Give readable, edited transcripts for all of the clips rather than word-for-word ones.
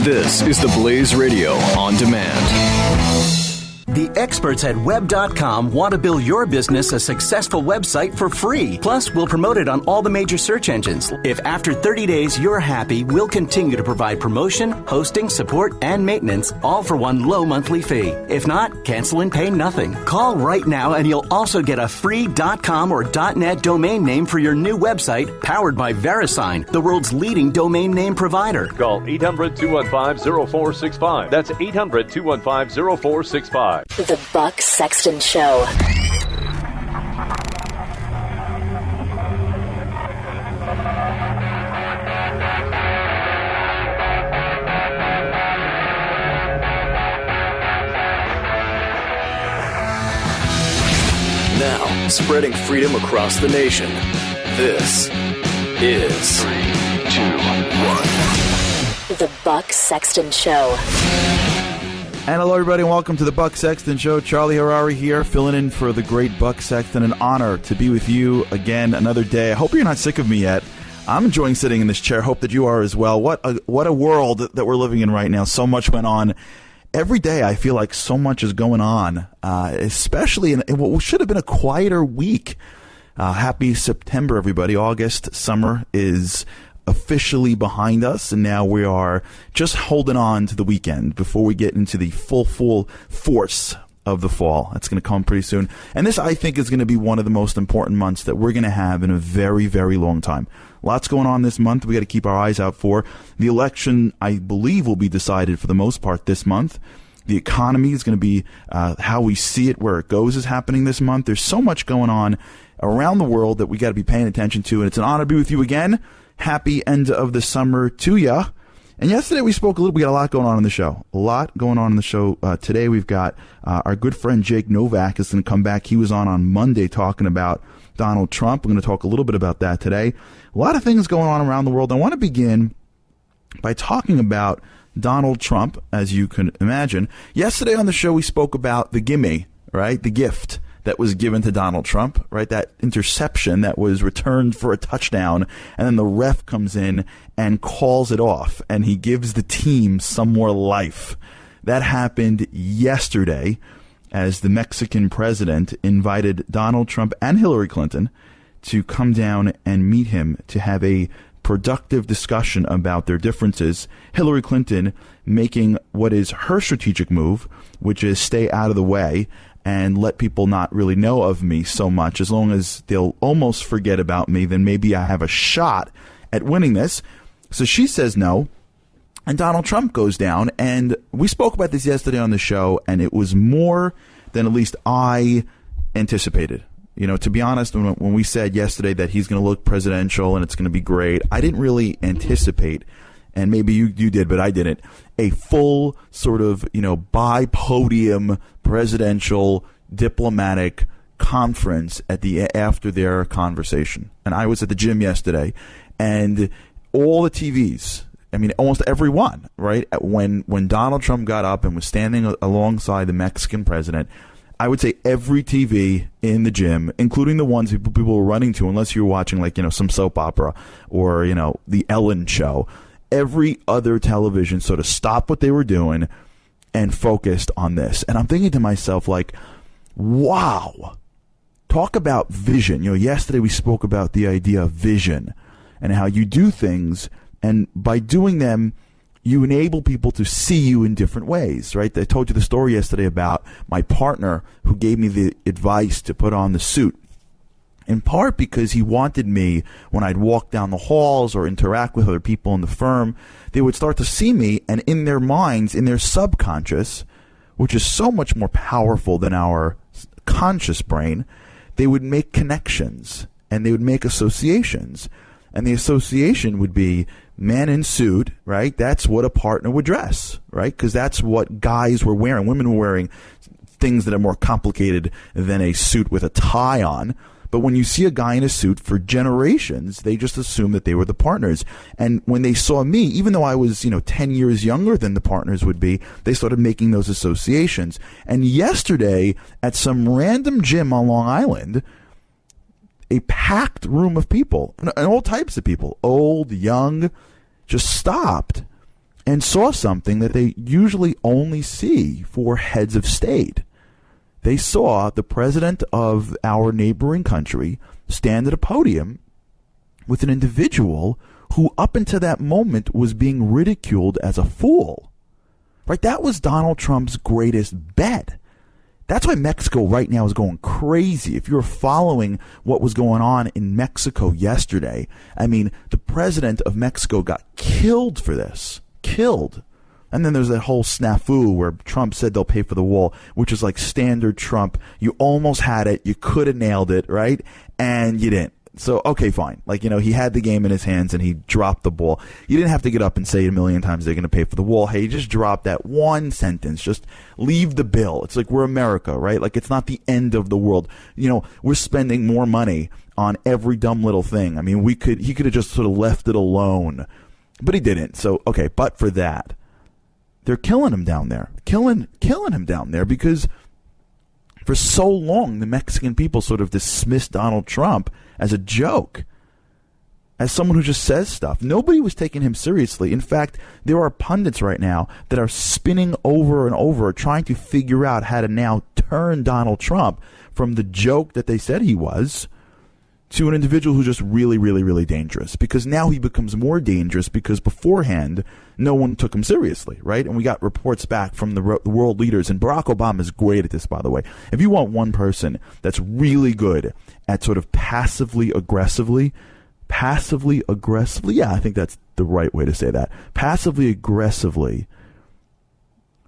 This is the Blaze Radio on demand. The experts at Web.com want to build your business a successful website for free. Plus, we'll promote it on all the major search engines. If after 30 days you're happy, we'll continue to provide promotion, hosting, support, and maintenance, all for one low monthly fee. If not, cancel and pay nothing. Call right now and you'll also get a free .com or .net domain name for your new website, powered by VeriSign, the world's leading domain name provider. Call 800-215-0465. That's 800-215-0465. The Buck Sexton Show. Now, spreading freedom across the nation. This is 3, 2, 1. The Buck Sexton Show. And hello, everybody, and welcome to the Buck Sexton Show. Charlie Harari here, filling in for the great Buck Sexton. An honor to be with you again another day. I hope you're not sick of me yet. I'm enjoying sitting in this chair. Hope that you are as well. What a world that we're living in right now. So much went on. Every day I feel like so much is going on, especially in what should have been a quieter week. Happy September, everybody. August, summer is officially behind us, and now we are just holding on to the weekend before we get into the full force of the fall. That's going to come pretty soon. And this, I think, is going to be one of the most important months that we're going to have in a very, very long time. Lots going on this month we got to keep our eyes out for. The election, I believe, will be decided for the most part this month. The economy is going to be how we see it, where it goes, is happening this month. There's so much going on around the world that we got to be paying attention to, and it's an honor to be with you again. Happy end of the summer to ya. And yesterday we spoke a little. We got a lot going on in the show. A lot going on in the show. Today we've got our good friend Jake Novak is going to come back. He was on Monday talking about Donald Trump. We're going to talk a little bit about that today. A lot of things going on around the world. I want to begin by talking about Donald Trump, as you can imagine. Yesterday on the show we spoke about the gimme, right? The gift that was given to Donald Trump, right? That interception that was returned for a touchdown, and then the ref comes in and calls it off, and he gives the team some more life. That happened yesterday as the Mexican president invited Donald Trump and Hillary Clinton to come down and meet him to have a productive discussion about their differences. Hillary Clinton making what is her strategic move, which is stay out of the way and let people not really know of me so much. As long as they'll almost forget about me, then maybe I have a shot at winning this. So she says no, and Donald Trump goes down. And we spoke about this yesterday on the show, and it was more than at least I anticipated. You know, to be honest, when we said yesterday that he's going to look presidential and it's going to be great, I didn't really anticipate, and maybe you did, but I didn't, a full sort of, bi-podium presidential diplomatic conference after their conversation. And I was at the gym yesterday, and all the TVs, I mean, almost every one, right? When Donald Trump got up and was standing alongside the Mexican president, I would say every TV in the gym, including the ones people were running to, unless you were watching some soap opera or, the Ellen show, every other television sort of stopped what they were doing and focused on this. And I'm thinking to myself, wow, talk about vision. Yesterday we spoke about the idea of vision and how you do things, and by doing them, you enable people to see you in different ways, right? I told you the story yesterday about my partner who gave me the advice to put on the suit, in part because he wanted me, when I'd walk down the halls or interact with other people in the firm, they would start to see me, and in their minds, in their subconscious, which is so much more powerful than our conscious brain, they would make connections and they would make associations. And the association would be man in suit, right? That's what a partner would dress, right? Because that's what guys were wearing. Women were wearing things that are more complicated than a suit with a tie on. But when you see a guy in a suit, for generations, they just assume that they were the partners. And when they saw me, even though I was, 10 years younger than the partners would be, they started making those associations. And yesterday, at some random gym on Long Island, a packed room of people, and all types of people, old, young, just stopped and saw something that they usually only see for heads of state. They saw the president of our neighboring country stand at a podium with an individual who up until that moment was being ridiculed as a fool. Right? That was Donald Trump's greatest bet. That's why Mexico right now is going crazy. If you're following what was going on in Mexico yesterday, I mean, the president of Mexico got killed for this. Killed. And then there's that whole snafu where Trump said they'll pay for the wall, which is like standard Trump. You almost had it. You could have nailed it, right? And you didn't. So, okay, fine. Like, he had the game in his hands and he dropped the ball. You didn't have to get up and say it a million times they're going to pay for the wall. Hey, just drop that one sentence. Just leave the bill. It's like we're America, right? Like, it's not the end of the world. We're spending more money on every dumb little thing. I mean, he could have just sort of left it alone. But he didn't. So, okay, but for that, they're killing him down there. Killing him down there because for so long, the Mexican people sort of dismissed Donald Trump as a joke, as someone who just says stuff. Nobody was taking him seriously. In fact, there are pundits right now that are spinning over and over trying to figure out how to now turn Donald Trump from the joke that they said he was to an individual who's just really, really, really dangerous. Because now he becomes more dangerous because beforehand, no one took him seriously, right? And we got reports back from the world leaders. And Barack Obama is great at this, by the way. If you want one person that's really good at sort of passively aggressively, yeah, I think that's the right way to say that. Passively aggressively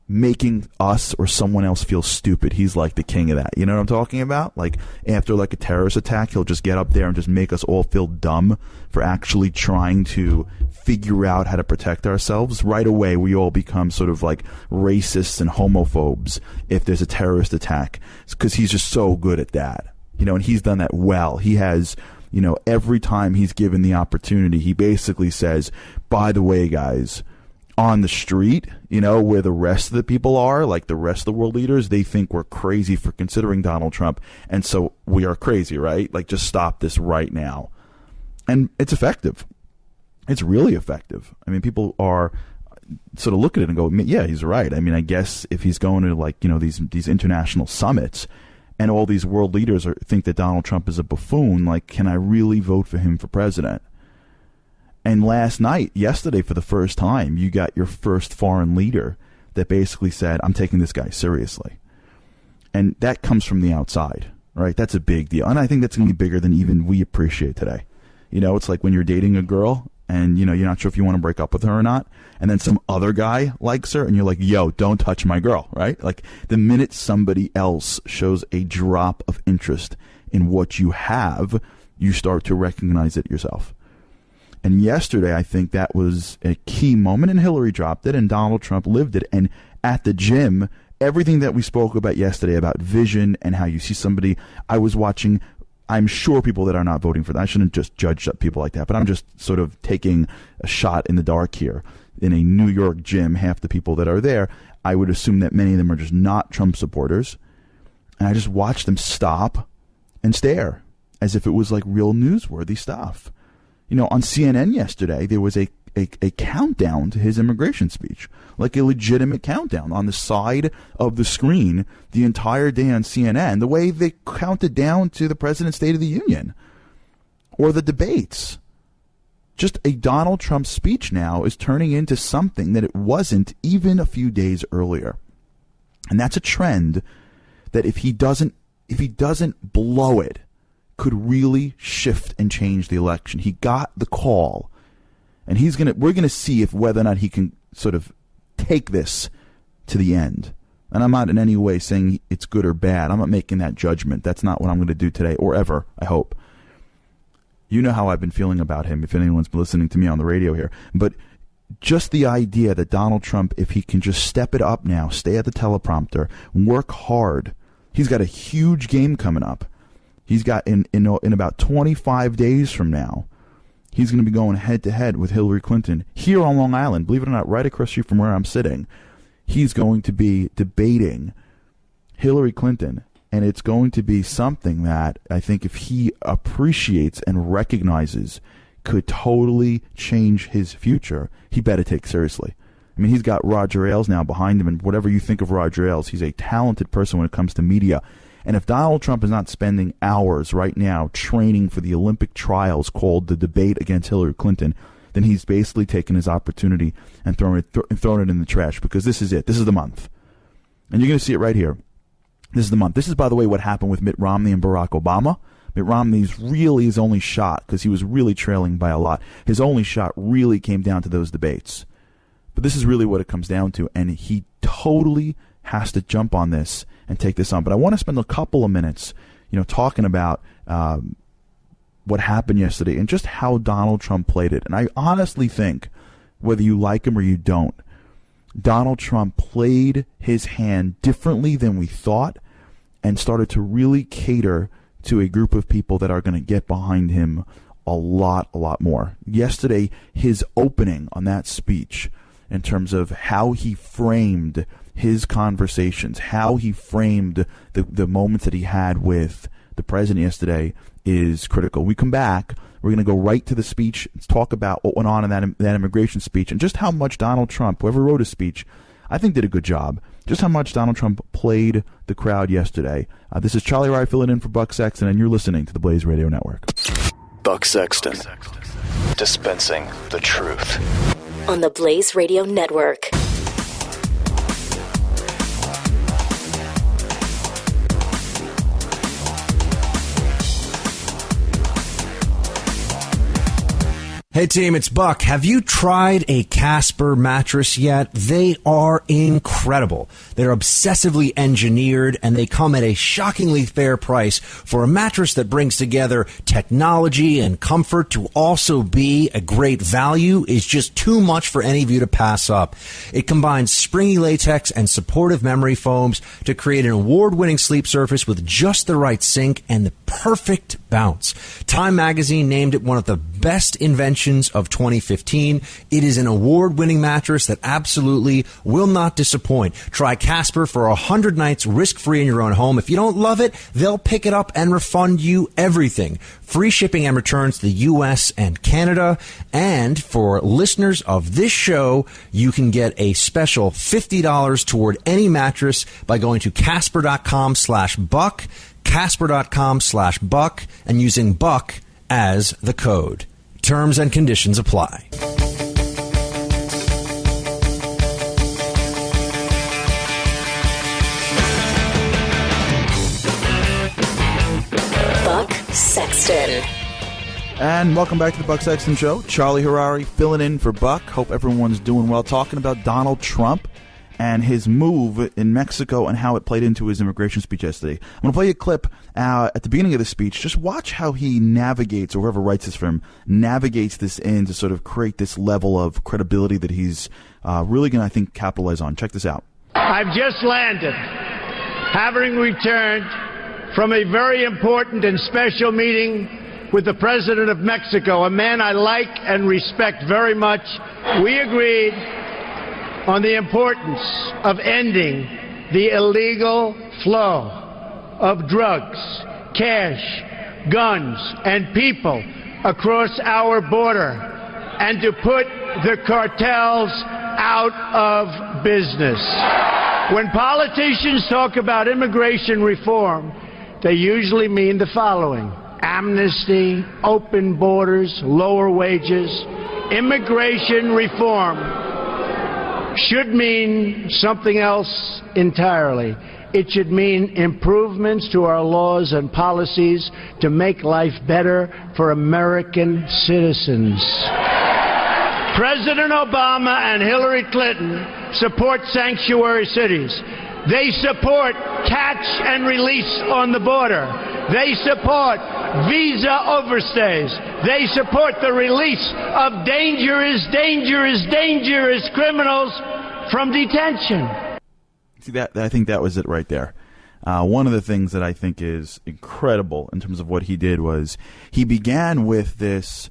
making us or someone else feel stupid. He's like the king of that. You know what I'm talking about? Like after like a terrorist attack, he'll just get up there and just make us all feel dumb for actually trying to figure out how to protect ourselves. Right away, we all become sort of like racists and homophobes if there's a terrorist attack, because he's just so good at that. And he's done that well. He has, every time he's given the opportunity, he basically says, by the way, guys, on the street, where the rest of the people are, like the rest of the world leaders, they think we're crazy for considering Donald Trump. And so we are crazy, right? Like, just stop this right now. And it's effective. It's really effective. I mean, people are sort of look at it and go, yeah, he's right. I mean, I guess if he's going to like, these international summits and all these world leaders think that Donald Trump is a buffoon, like, can I really vote for him for president? And yesterday, for the first time, you got your first foreign leader that basically said, I'm taking this guy seriously. And that comes from the outside, right? That's a big deal. And I think that's going to be bigger than even we appreciate today. It's like when you're dating a girl and, you're not sure if you want to break up with her or not. And then some other guy likes her and you're like, yo, don't touch my girl, right? Like the minute somebody else shows a drop of interest in what you have, you start to recognize it yourself. And yesterday, I think that was a key moment, and Hillary dropped it, and Donald Trump lived it. And at the gym, everything that we spoke about yesterday about vision and how you see somebody, I was watching, I'm sure people that are not voting for that, I shouldn't just judge people like that, but I'm just sort of taking a shot in the dark here. In a New York gym, half the people that are there, I would assume that many of them are just not Trump supporters. And I just watched them stop and stare as if it was like real newsworthy stuff. On CNN yesterday, there was a countdown to his immigration speech, like a legitimate countdown on the side of the screen the entire day on CNN, the way they counted down to the President's State of the Union or the debates. Just a Donald Trump speech now is turning into something that it wasn't even a few days earlier. And that's a trend that if he doesn't blow it, could really shift and change the election. He got the call, and we're gonna see whether or not he can sort of take this to the end. And I'm not in any way saying it's good or bad. I'm not making that judgment. That's not what I'm going to do today or ever, I hope. You know how I've been feeling about him if anyone's been listening to me on the radio here. But just the idea that Donald Trump, if he can just step it up now, stay at the teleprompter, work hard. He's got a huge game coming up. He's got in about 25 days from now, he's going to be going head-to-head with Hillary Clinton here on Long Island. Believe it or not, right across the street from where I'm sitting. He's going to be debating Hillary Clinton, and it's going to be something that I think if he appreciates and recognizes could totally change his future, he better take seriously. I mean, he's got Roger Ailes now behind him, and whatever you think of Roger Ailes, he's a talented person when it comes to media. And if Donald Trump is not spending hours right now training for the Olympic trials called the debate against Hillary Clinton, then he's basically taken his opportunity and thrown it in the trash, because this is it. This is the month. And you're going to see it right here. This is the month. This is, by the way, what happened with Mitt Romney and Barack Obama. Mitt Romney's really his only shot, because he was really trailing by a lot. His only shot really came down to those debates. But this is really what it comes down to, and he totally has to jump on this and take this on. But I want to spend a couple of minutes, talking about what happened yesterday and just how Donald Trump played it. And I honestly think, whether you like him or you don't, Donald Trump played his hand differently than we thought and started to really cater to a group of people that are going to get behind him a lot more. Yesterday, his opening on that speech, in terms of how he framed his conversations, how he framed the moments that he had with the president yesterday, is critical. We come back, we're going to go right to the speech, let's talk about what went on in that immigration speech, and just how much Donald Trump, whoever wrote his speech, I think did a good job. Just how much Donald Trump played the crowd yesterday. This is Charlie Rye filling in for Buck Sexton, and you're listening to the Blaze Radio Network. Buck Sexton, dispensing the truth. On the Blaze Radio Network. Hey team, it's Buck. Have you tried a Casper mattress yet? They are incredible. They're obsessively engineered, and they come at a shockingly fair price for a mattress that brings together technology and comfort to also be a great value. Is just too much for any of you to pass up. It combines springy latex and supportive memory foams to create an award-winning sleep surface with just the right sink and the perfect bounce. Time magazine named it one of the best inventions of 2015. It is an award-winning mattress that absolutely will not disappoint. Try Casper for 100 nights risk-free in your own home. If you don't love it, they'll pick it up and refund you everything. Free shipping and returns to the U.S. and Canada. And for listeners of this show, you can get a special $50 toward any mattress by going to Casper.com/Buck, Casper.com/Buck, and using Buck as the code. Terms and conditions apply. Buck Sexton. And welcome back to the Buck Sexton Show. Charlie Harari filling in for Buck. Hope everyone's doing well. Talking about Donald Trump and his move in Mexico and how it played into his immigration speech yesterday. I'm going to play you a clip at the beginning of the speech. Just watch how he navigates, or whoever writes this for him, navigates this in to sort of create this level of credibility that he's really going to, I think, capitalize on. Check this out. I've just landed, having returned from a very important and special meeting with the President of Mexico, a man I like and respect very much. We agreed on the importance of ending the illegal flow of drugs, cash, guns, and people across our border, and to put the cartels out of business. When politicians talk about immigration reform, they usually mean the following: amnesty, open borders, lower wages. Immigration reform should mean something else entirely. It should mean improvements to our laws and policies to make life better for American citizens. President Obama and Hillary Clinton support sanctuary cities. They support catch and release on the border. They support visa overstays. They support the release of dangerous criminals from detention. See, that I think that was it right there. One of the things that I think is incredible in terms of what he did was he began with this,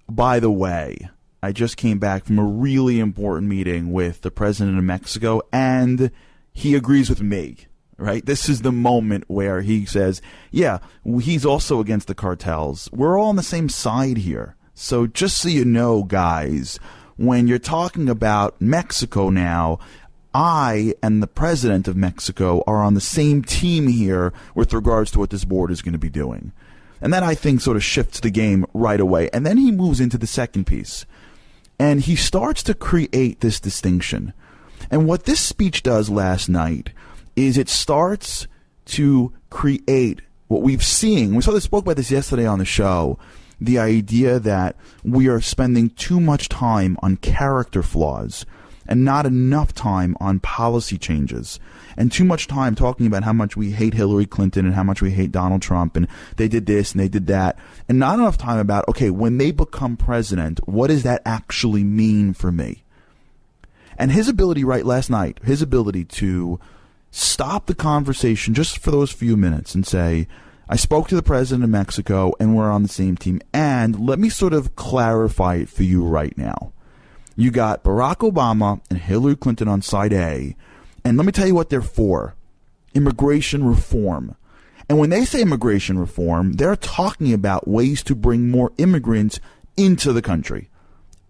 by the way, I just came back from a really important meeting with the president of Mexico, and he agrees with me, right? This is the moment where he says, yeah, he's also against the cartels. We're all on the same side here. So just so you know, guys, when you're talking about Mexico now, I and the president of Mexico are on the same team here with regards to what this board is going to be doing. And that, I think, sort of shifts the game right away. And then he moves into the second piece. And he starts to create this distinction. And what this speech does last night is it starts to create what we've seen. We spoke about this yesterday on the show. The idea that we are spending too much time on character flaws and not enough time on policy changes, and too much time talking about how much we hate Hillary Clinton and how much we hate Donald Trump and they did this and they did that, and not enough time about, okay, when they become president, what does that actually mean for me? And his ability last night, his ability to stop the conversation just for those few minutes and say, I spoke to the president of Mexico and we're on the same team, and let me sort of clarify it for you right now. You got Barack Obama and Hillary Clinton on side A, and let me tell you what they're for. Immigration reform. And when they say immigration reform, they're talking about ways to bring more immigrants into the country.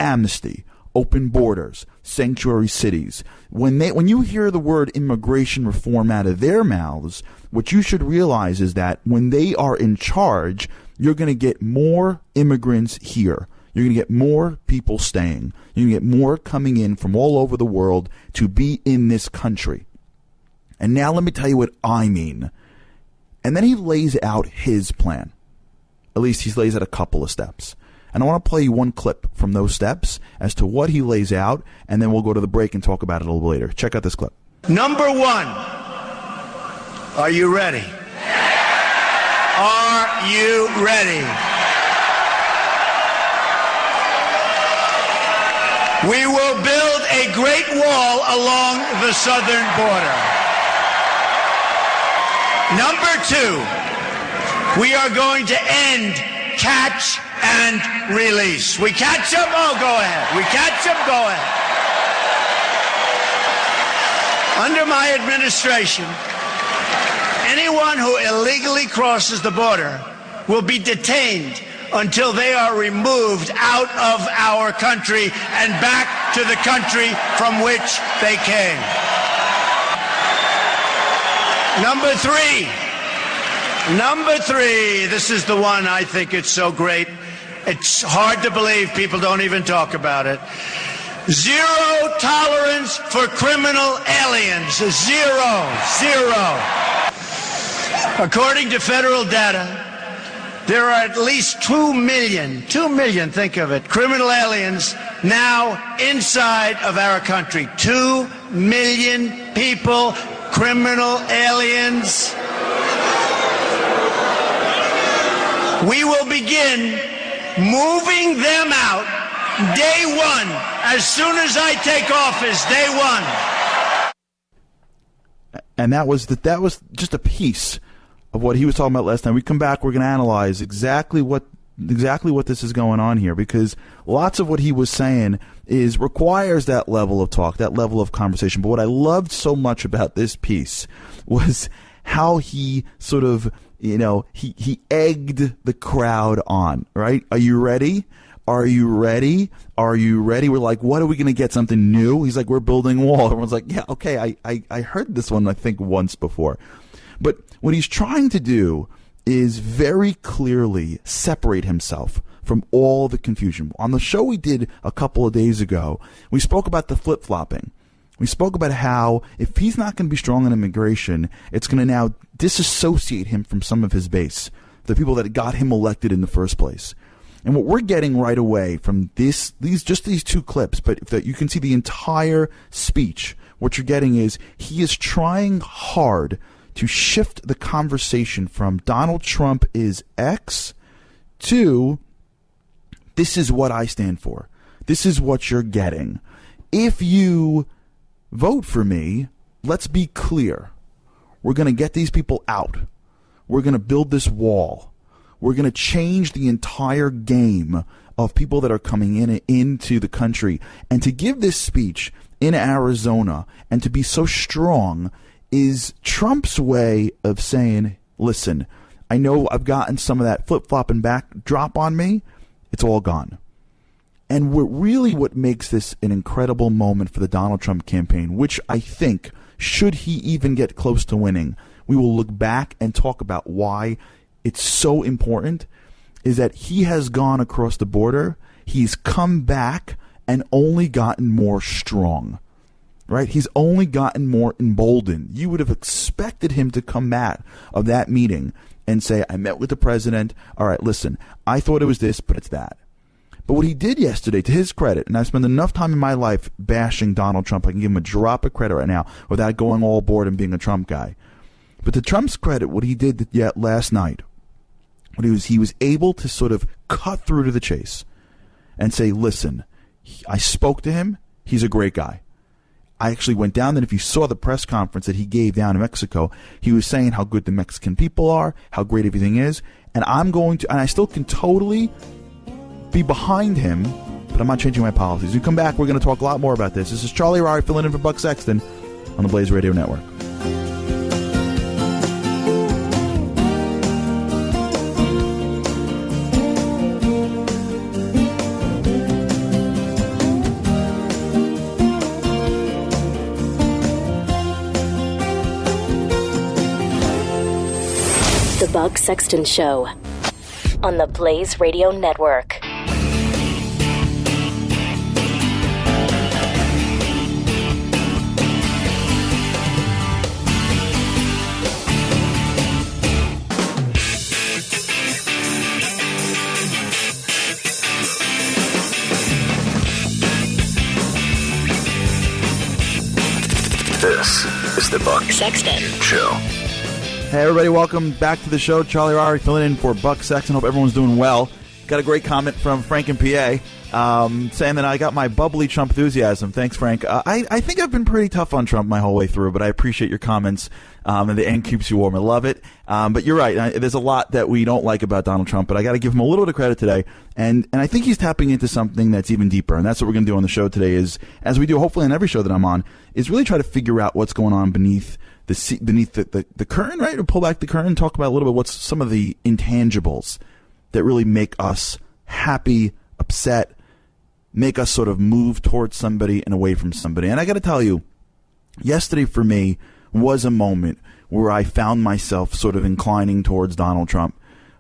Amnesty, open borders, sanctuary cities. When you hear the word immigration reform out of their mouths, what you should realize is that when they are in charge, you're going to get more immigrants here. You're going to get more people staying. You're going to get more coming in from all over the world to be in this country. And now let me tell you what I mean. And then he lays out his plan. At least he lays out a couple of steps. And I want to play you one clip from those steps as to what he lays out, and then we'll go to the break and talk about it a little later. Check out this clip. Number one, are you ready? Are you ready? We will build a great wall along the southern border. Number two, we are going to end catch and release. We catch them? Oh, go ahead. We catch them? Go ahead. Under my administration, anyone who illegally crosses the border will be detained until they are removed out of our country and back to the country from which they came. Number three, this is the one I think it's so great. It's hard to believe people don't even talk about it. Zero tolerance for criminal aliens. Zero. According to federal data, there are at least 2 million, think of it, criminal aliens now inside of our country. 2 million people, criminal aliens. We will begin moving them out day one, as soon as I take office, day one. And that was just a piece of what he was talking about last time. We come back, we're going to analyze exactly what this is going on here, because lots of what he was saying requires that level of talk, that level of conversation. But what I loved so much about this piece was how he sort of, he egged the crowd on, right? Are you ready? Are you ready? Are you ready? We're like, what are we going to get? Something new? He's like, we're building a wall. Everyone's like, yeah, okay, I heard this one, I think, once before. But what he's trying to do is very clearly separate himself from all the confusion. On the show we did a couple of days ago, we spoke about the flip-flopping. We spoke about how if he's not going to be strong on immigration, it's going to now disassociate him from some of his base, the people that got him elected in the first place. And what we're getting right away from these two clips, but if you can see the entire speech, what you're getting is he is trying hard to shift the conversation from Donald Trump is X to this is what I stand for. This is what you're getting. If you vote for me, let's be clear. We're going to get these people out. We're going to build this wall. We're going to change the entire game of people that are coming into the country. And to give this speech in Arizona and to be so strong is Trump's way of saying, listen, I know I've gotten some of that flip-flop and backdrop on me. It's all gone. And what makes this an incredible moment for the Donald Trump campaign, which I think, should he even get close to winning, we will look back and talk about why it's so important, is that he has gone across the border, he's come back, and only gotten more strong. Right? He's only gotten more emboldened. You would have expected him to come out of that meeting and say, I met with the president. All right, listen, I thought it was this, but it's that. But what he did yesterday, to his credit, and I've spent enough time in my life bashing Donald Trump, I can give him a drop of credit right now without going all aboard and being a Trump guy. But to Trump's credit, what he did last night, he was able to sort of cut through to the chase and say, listen, I spoke to him. He's a great guy. I actually went down there. If you saw the press conference that he gave down in Mexico, he was saying how good the Mexican people are, how great everything is. And and I still can totally be behind him, but I'm not changing my policies. When we come back, we're going to talk a lot more about this. This is Charlie Harary filling in for Buck Sexton on the Blaze Radio Network. The Buck Sexton Show on the Blaze Radio Network. This is the Buck Sexton Show. Hey, everybody, welcome back to the show. Charlie Harary filling in for Buck Sexton. Hope everyone's doing well. Got a great comment from Frank in PA saying that I got my bubbly Trump enthusiasm. Thanks, Frank. I think I've been pretty tough on Trump my whole way through, but I appreciate your comments, and the end keeps you warm. I love it. But you're right. There's a lot that we don't like about Donald Trump, but I got to give him a little bit of credit today. And I think he's tapping into something that's even deeper. And that's what we're going to do on the show today is, as we do hopefully on every show that I'm on, is really try to figure out what's going on beneath the curtain, right? Or pull back the curtain and talk about a little bit what's some of the intangibles that really make us happy, upset, make us sort of move towards somebody and away from somebody. And I got to tell you, yesterday for me was a moment where I found myself sort of inclining towards Donald Trump.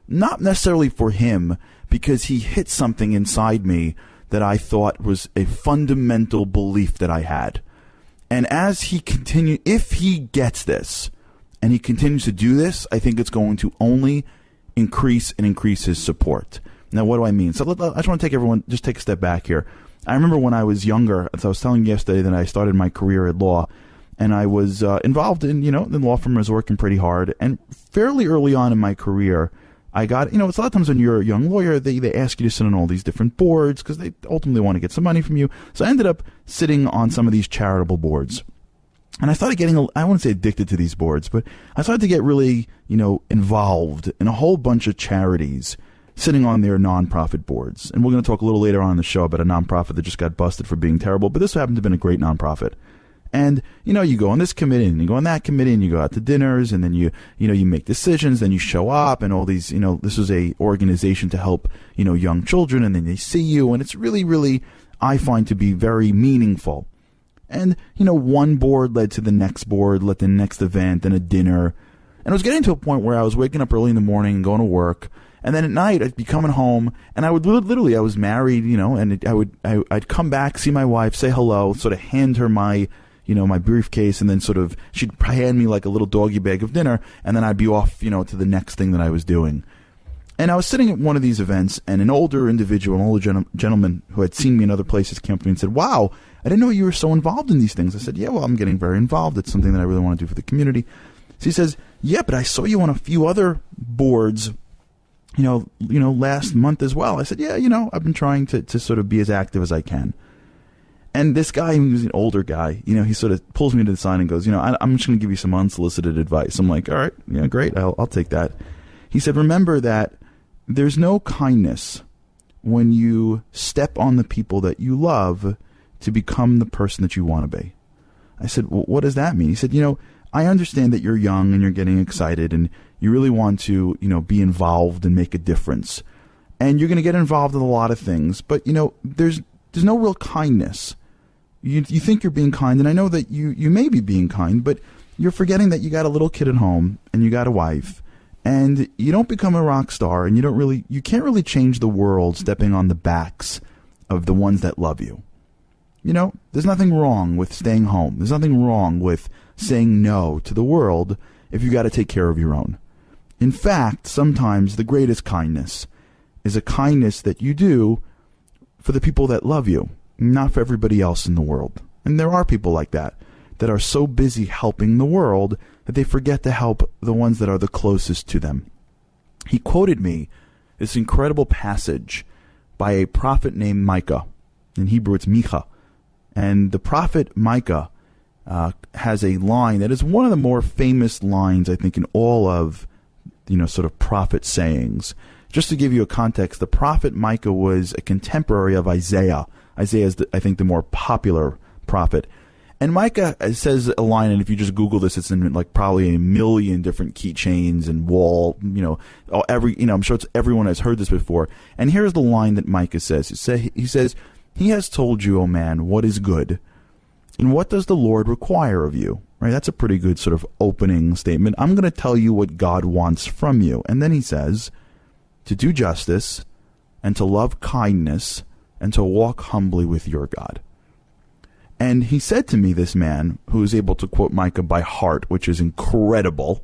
Not necessarily for him, because he hit something inside me that I thought was a fundamental belief that I had. And as he continues, if he gets this and he continues to do this, I think it's going to only increase his support. Now, what do I mean? So I just want to take a step back here. I remember when I was younger, as I was telling you yesterday, that I started my career at law, and I was involved in, the law firm. I was working pretty hard. And fairly early on in my career, I got, it's a lot of times when you're a young lawyer, they ask you to sit on all these different boards because they ultimately want to get some money from you. So I ended up sitting on some of these charitable boards. And I started getting, I wouldn't say addicted to these boards, but I started to get really, involved in a whole bunch of charities sitting on their nonprofit boards. And we're going to talk a little later on in the show about a nonprofit that just got busted for being terrible, but this happened to have been a great nonprofit. And, you go on this committee and you go on that committee and you go out to dinners and then you make decisions, then you show up and all these, this is a organization to help, young children, and then they see you, and it's really, really, I find to be very meaningful. And, one board led to the next board, led to the next event and a dinner. And I was getting to a point where I was waking up early in the morning and going to work. And then at night I'd be coming home and I would literally, I was married, and I'd come back, see my wife, say hello, sort of hand her my briefcase, and then sort of she'd hand me like a little doggy bag of dinner, and then I'd be off, to the next thing that I was doing. And I was sitting at one of these events, and an older individual, an older gentleman who had seen me in other places came up to me and said, "Wow, I didn't know you were so involved in these things." I said, "Yeah, well, I'm getting very involved. It's something that I really want to do for the community." So he says, "Yeah, but I saw you on a few other boards, last month as well." I said, "Yeah, I've been trying to sort of be as active as I can." And this guy, who's an older guy, he sort of pulls me to the side and goes, I'm just going to give you some unsolicited advice. I'm like, all right, yeah, great. I'll take that. He said, remember that there's no kindness when you step on the people that you love to become the person that you want to be. I said, well, what does that mean? He said, I understand that you're young and you're getting excited and you really want to, be involved and make a difference. and you're going to get involved in a lot of things. But, there's no real kindness. You think you're being kind, and I know that you may be being kind, but you're forgetting that you got a little kid at home and you got a wife, and you don't become a rock star, and you can't really change the world stepping on the backs of the ones that love you. There's nothing wrong with staying home. There's nothing wrong with saying no to the world if you got to take care of your own. In fact, sometimes the greatest kindness is a kindness that you do for the people that love you, not for everybody else in the world. And there are people like that are so busy helping the world that they forget to help the ones that are the closest to them. He quoted me this incredible passage by a prophet named Micah. In Hebrew, it's Micha. And the prophet Micah has a line that is one of the more famous lines, I think, in all of, sort of prophet sayings. Just to give you a context, the prophet Micah was a contemporary of Isaiah. Isaiah is, I think, the more popular prophet. And Micah says a line, and if you just Google this, it's in like probably a million different keychains and wall, I'm sure everyone has heard this before. And here's the line that Micah says. He says, "He has told you, O man, what is good, and what does the Lord require of you?" Right? That's a pretty good sort of opening statement. I'm going to tell you what God wants from you. And then he says, to do justice, and to love kindness, and to walk humbly with your God. And he said to me, this man, who is able to quote Micah by heart, which is incredible,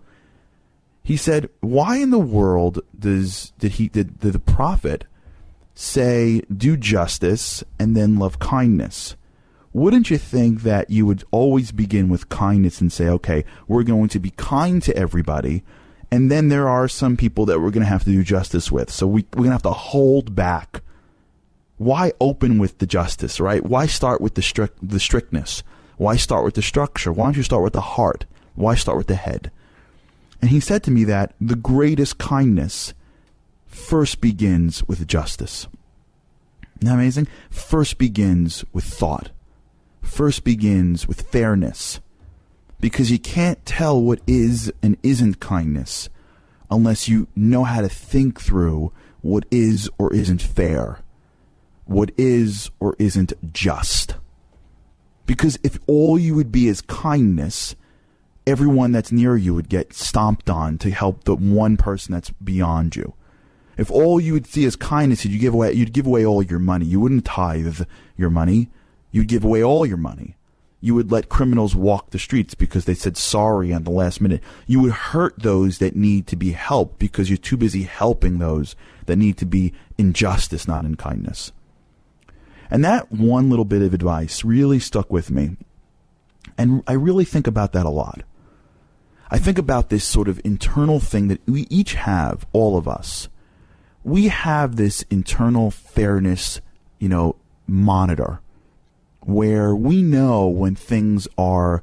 he said, why in the world did the prophet say, do justice and then love kindness? Wouldn't you think that you would always begin with kindness and say, okay, we're going to be kind to everybody, and then there are some people that we're going to have to do justice with. So we're going to have to hold back. Why open with the justice, right? Why start with the strictness? Why start with the structure? Why don't you start with the heart? Why start with the head? And he said to me that the greatest kindness first begins with justice. Isn't that amazing? First begins with thought. First begins with fairness. Because you can't tell what is and isn't kindness unless you know how to think through what is or isn't fair, what is or isn't just. Because if all you would be is kindness, everyone that's near you would get stomped on to help the one person that's beyond you. If all you would see as kindness, you'd give away all your money. You wouldn't tithe your money. You'd give away all your money. You would let criminals walk the streets because they said sorry on the last minute. You would hurt those that need to be helped because you're too busy helping those that need to be in justice, not in kindness. And that one little bit of advice really stuck with me. And I really think about that a lot. I think about this sort of internal thing that we each have, all of us. We have this internal fairness, monitor where we know when things are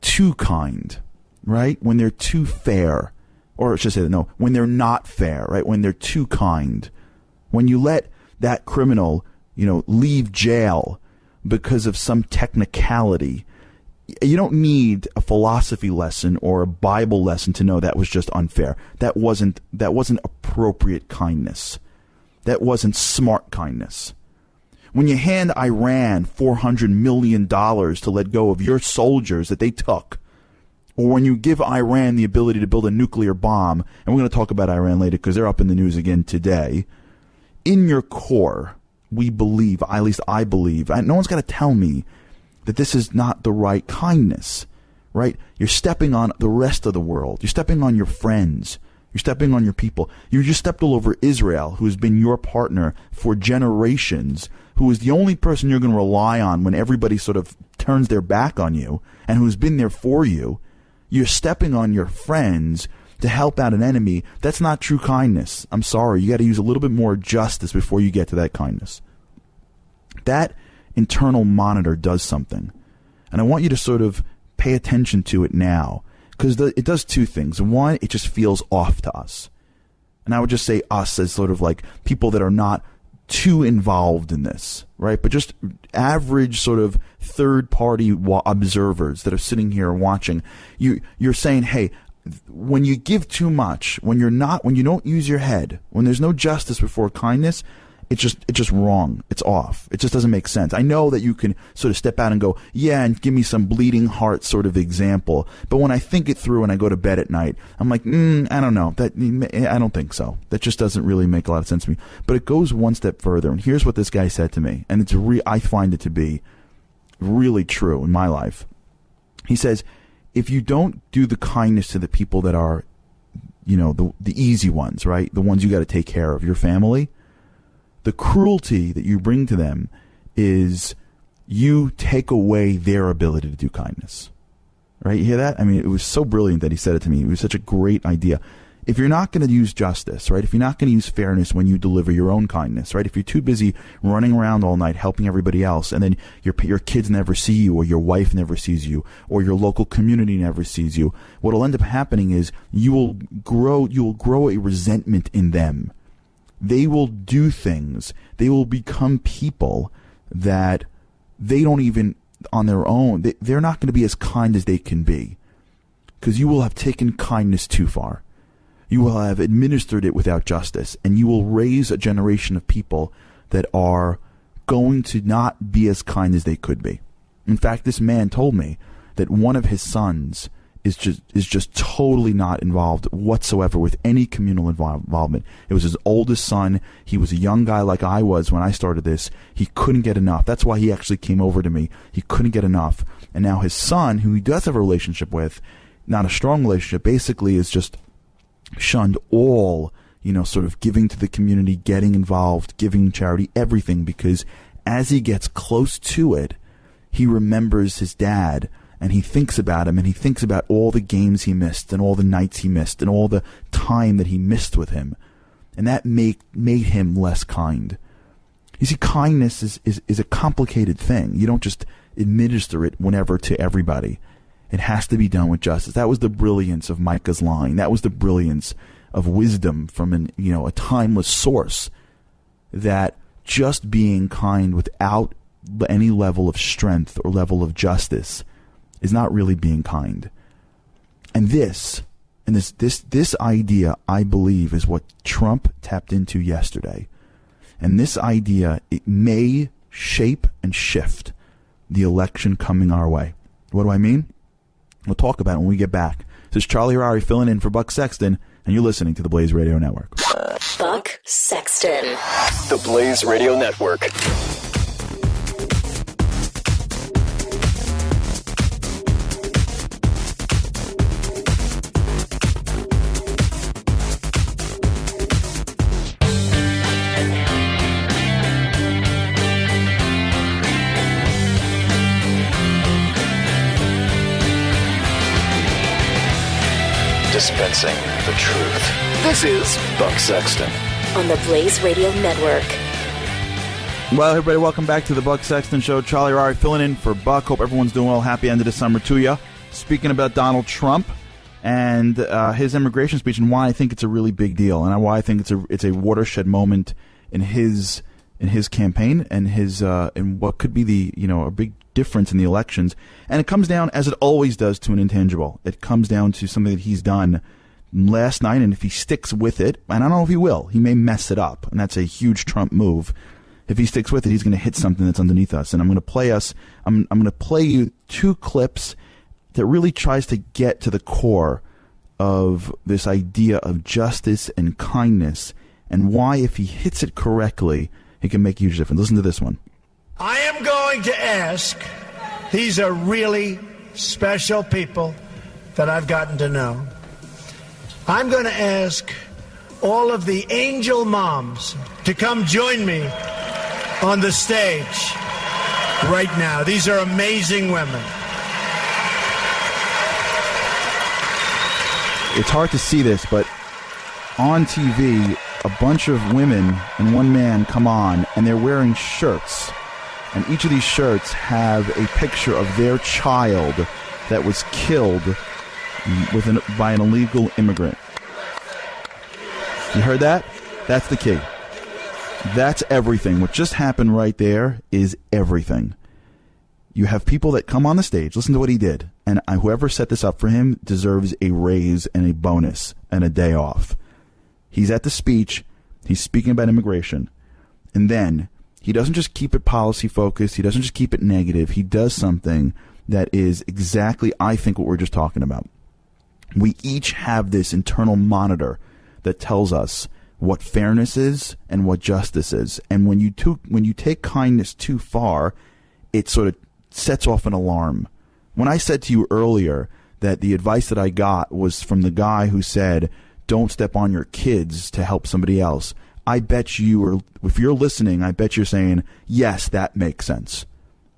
too kind, right? When they're too fair, or I should say no, when they're not fair, right? When they're too kind. When you let that criminal, leave jail because of some technicality, you don't need a philosophy lesson or a Bible lesson to know that was just unfair. That wasn't appropriate kindness. That wasn't smart kindness. When you hand Iran $400 million to let go of your soldiers that they took, or when you give Iran the ability to build a nuclear bomb, and we're going to talk about Iran later because they're up in the news again today, in your core, we believe, at least I believe, no one's got to tell me that this is not the right kindness, right? You're stepping on the rest of the world. You're stepping on your friends. You're stepping on your people. You just stepped all over Israel, who has been your partner for generations, who is the only person you're going to rely on when everybody sort of turns their back on you, and who's been there for you. You're stepping on your friends to help out an enemy. That's not true kindness. I'm sorry. You got to use a little bit more justice before you get to that kindness. That internal monitor does something. And I want you to sort of pay attention to it now, because it does two things. One, it just feels off to us. And I would just say us as sort of like people that are not too involved in this, right? But just average sort of third-party observers that are sitting here watching. You're saying, hey, when you give too much, when you don't use your head, when there's no justice before kindness, it's just wrong. It's off. It just doesn't make sense. I know that you can sort of step out and go, yeah, and give me some bleeding heart sort of example. But when I think it through and I go to bed at night, I'm like, I don't know. I don't think so. That just doesn't really make a lot of sense to me. But it goes one step further. And here's what this guy said to me. And I find it to be really true in my life. He says, if you don't do the kindness to the people that are, the easy ones, right? The ones you got to take care of, your family, the cruelty that you bring to them is you take away their ability to do kindness. Right? You hear that? I mean, it was so brilliant that he said it to me. It was such a great idea. If you're not going to use justice, right? If you're not going to use fairness when you deliver your own kindness, right? If you're too busy running around all night helping everybody else, and then your kids never see you, or your wife never sees you, or your local community never sees you, what'll end up happening is you will grow a resentment in them. They will do things. They will become people that they don't even, on their own, they're not going to be as kind as they can be, because you will have taken kindness too far. You will have administered it without justice, and you will raise a generation of people that are going to not be as kind as they could be. In fact, this man told me that one of his sons is just totally not involved whatsoever with any communal involvement. It was his oldest son. He was a young guy like I was when I started this. He couldn't get enough. That's why he actually came over to me. He couldn't get enough. And now his son, who he does have a relationship with, not a strong relationship, basically is just shunned all, sort of giving to the community, getting involved, giving charity, everything, because as he gets close to it, he remembers his dad, and he thinks about him, and he thinks about all the games he missed, and all the nights he missed, and all the time that he missed with him. And that made him less kind. You see, kindness is a complicated thing. You don't just administer it whenever to everybody. It has to be done with justice. That was the brilliance of Micah's line. That was the brilliance of wisdom from a timeless source, that just being kind without any level of strength or level of justice is not really being kind. And this idea, I believe, is what Trump tapped into yesterday. And this idea, it may shape and shift the election coming our way. What do I mean? We'll talk about it when we get back. This is Charlie Harari filling in for Buck Sexton, and you're listening to the Blaze Radio Network. Buck Sexton. The Blaze Radio Network. Dispensing the truth. This is Buck Sexton on the Blaze Radio Network. Well, everybody, welcome back to the Buck Sexton Show. Charlie Harari filling in for Buck. Hope everyone's doing well. Happy end of the summer to you. Speaking about Donald Trump and his immigration speech, and why I think it's a really big deal, and why I think it's a watershed moment in his campaign and his in what could be a big difference in the elections. And it comes down, as it always does, to an intangible. It comes down to something that he's done last night, and if he sticks with it, and I don't know if he will, he may mess it up, and that's a huge Trump move. If he sticks with it, he's going to hit something that's underneath us. And I'm going to play you two clips that really tries to get to the core of this idea of justice and kindness, and why, if he hits it correctly, it can make a huge difference. Listen to this one. I am going to ask, these are really special people that I've gotten to know. I'm going to ask all of the angel moms to come join me on the stage right now. These are amazing women. It's hard to see this, but on TV, a bunch of women and one man come on, and they're wearing shirts. And each of these shirts have a picture of their child that was killed by an illegal immigrant. You heard that? That's the key. That's everything. What just happened right there is everything. You have people that come on the stage, listen to what he did, and whoever set this up for him deserves a raise and a bonus and a day off. He's at the speech, he's speaking about immigration, and then he doesn't just keep it policy focused, he doesn't just keep it negative, he does something that is exactly, I think, what we're just talking about. We each have this internal monitor that tells us what fairness is and what justice is. And when you take kindness too far, it sort of sets off an alarm. When I said to you earlier that the advice that I got was from the guy who said, don't step on your kids to help somebody else, I bet you, or if you're listening, I bet you're saying, yes, that makes sense.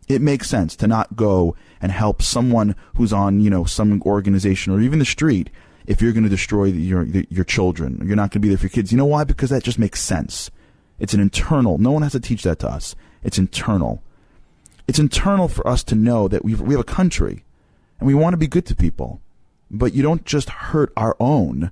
It makes sense to not go and help someone who's on, some organization or even the street if you're going to destroy your children. You're not going to be there for your kids. You know why? Because that just makes sense. It's an internal. No one has to teach that to us. It's internal. It's internal for us to know that we have a country and we want to be good to people. But you don't just hurt our own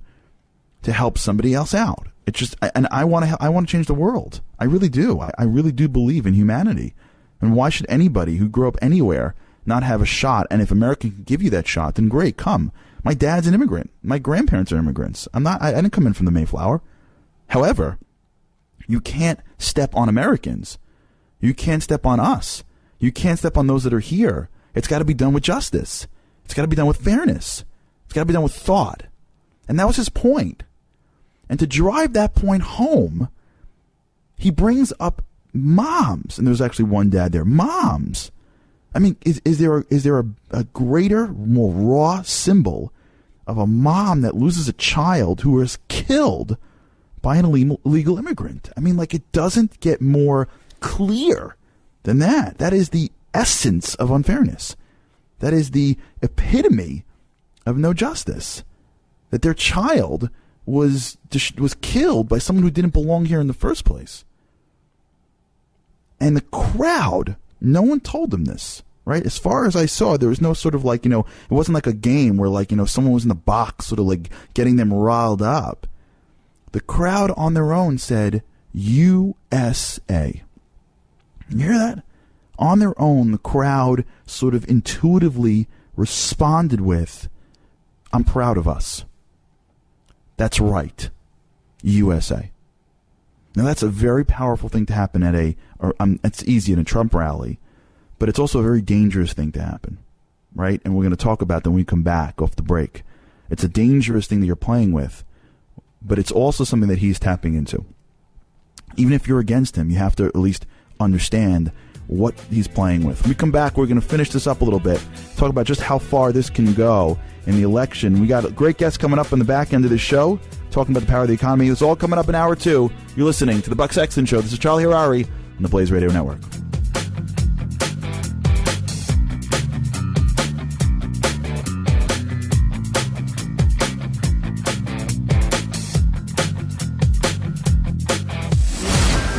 to help somebody else out. It's just, and I want to change the world. I really do. I really do believe in humanity. And why should anybody who grew up anywhere not have a shot? And if America can give you that shot, then great, come. My dad's an immigrant. My grandparents are immigrants. I didn't come in from the Mayflower. However, you can't step on Americans. You can't step on us. You can't step on those that are here. It's got to be done with justice. It's got to be done with fairness. It's got to be done with thought. And that was his point. And to drive that point home, he brings up moms. And there's actually one dad there. Moms. I mean, is there a greater, more raw symbol of a mom that loses a child who is killed by an illegal immigrant? I mean, it doesn't get more clear than that. That is the essence of unfairness. That is the epitome of no justice. That their child was killed by someone who didn't belong here in the first place. And the crowd, no one told them this, right? As far as I saw, there was no sort of it wasn't like a game where someone was in the box sort of getting them riled up. The crowd on their own said, USA. You hear that? On their own, the crowd sort of intuitively responded with, I'm proud of us. That's right. USA. Now, that's a very powerful thing to happen at it's easy in a Trump rally, but it's also a very dangerous thing to happen, right? And we're going to talk about that when we come back off the break. It's a dangerous thing that you're playing with, but it's also something that he's tapping into. Even if you're against him, you have to at least understand what he's playing with. When we come back, we're going to finish this up a little bit, talk about just how far this can go in the election. We got a great guest coming up on the back end of the show, talking about the power of the economy. It's all coming up in hour 2. You're listening to the Buck Sexton Show. This is Charlie Harari on the Blaze Radio Network.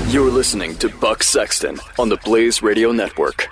You're listening to Buck Sexton on the Blaze Radio Network.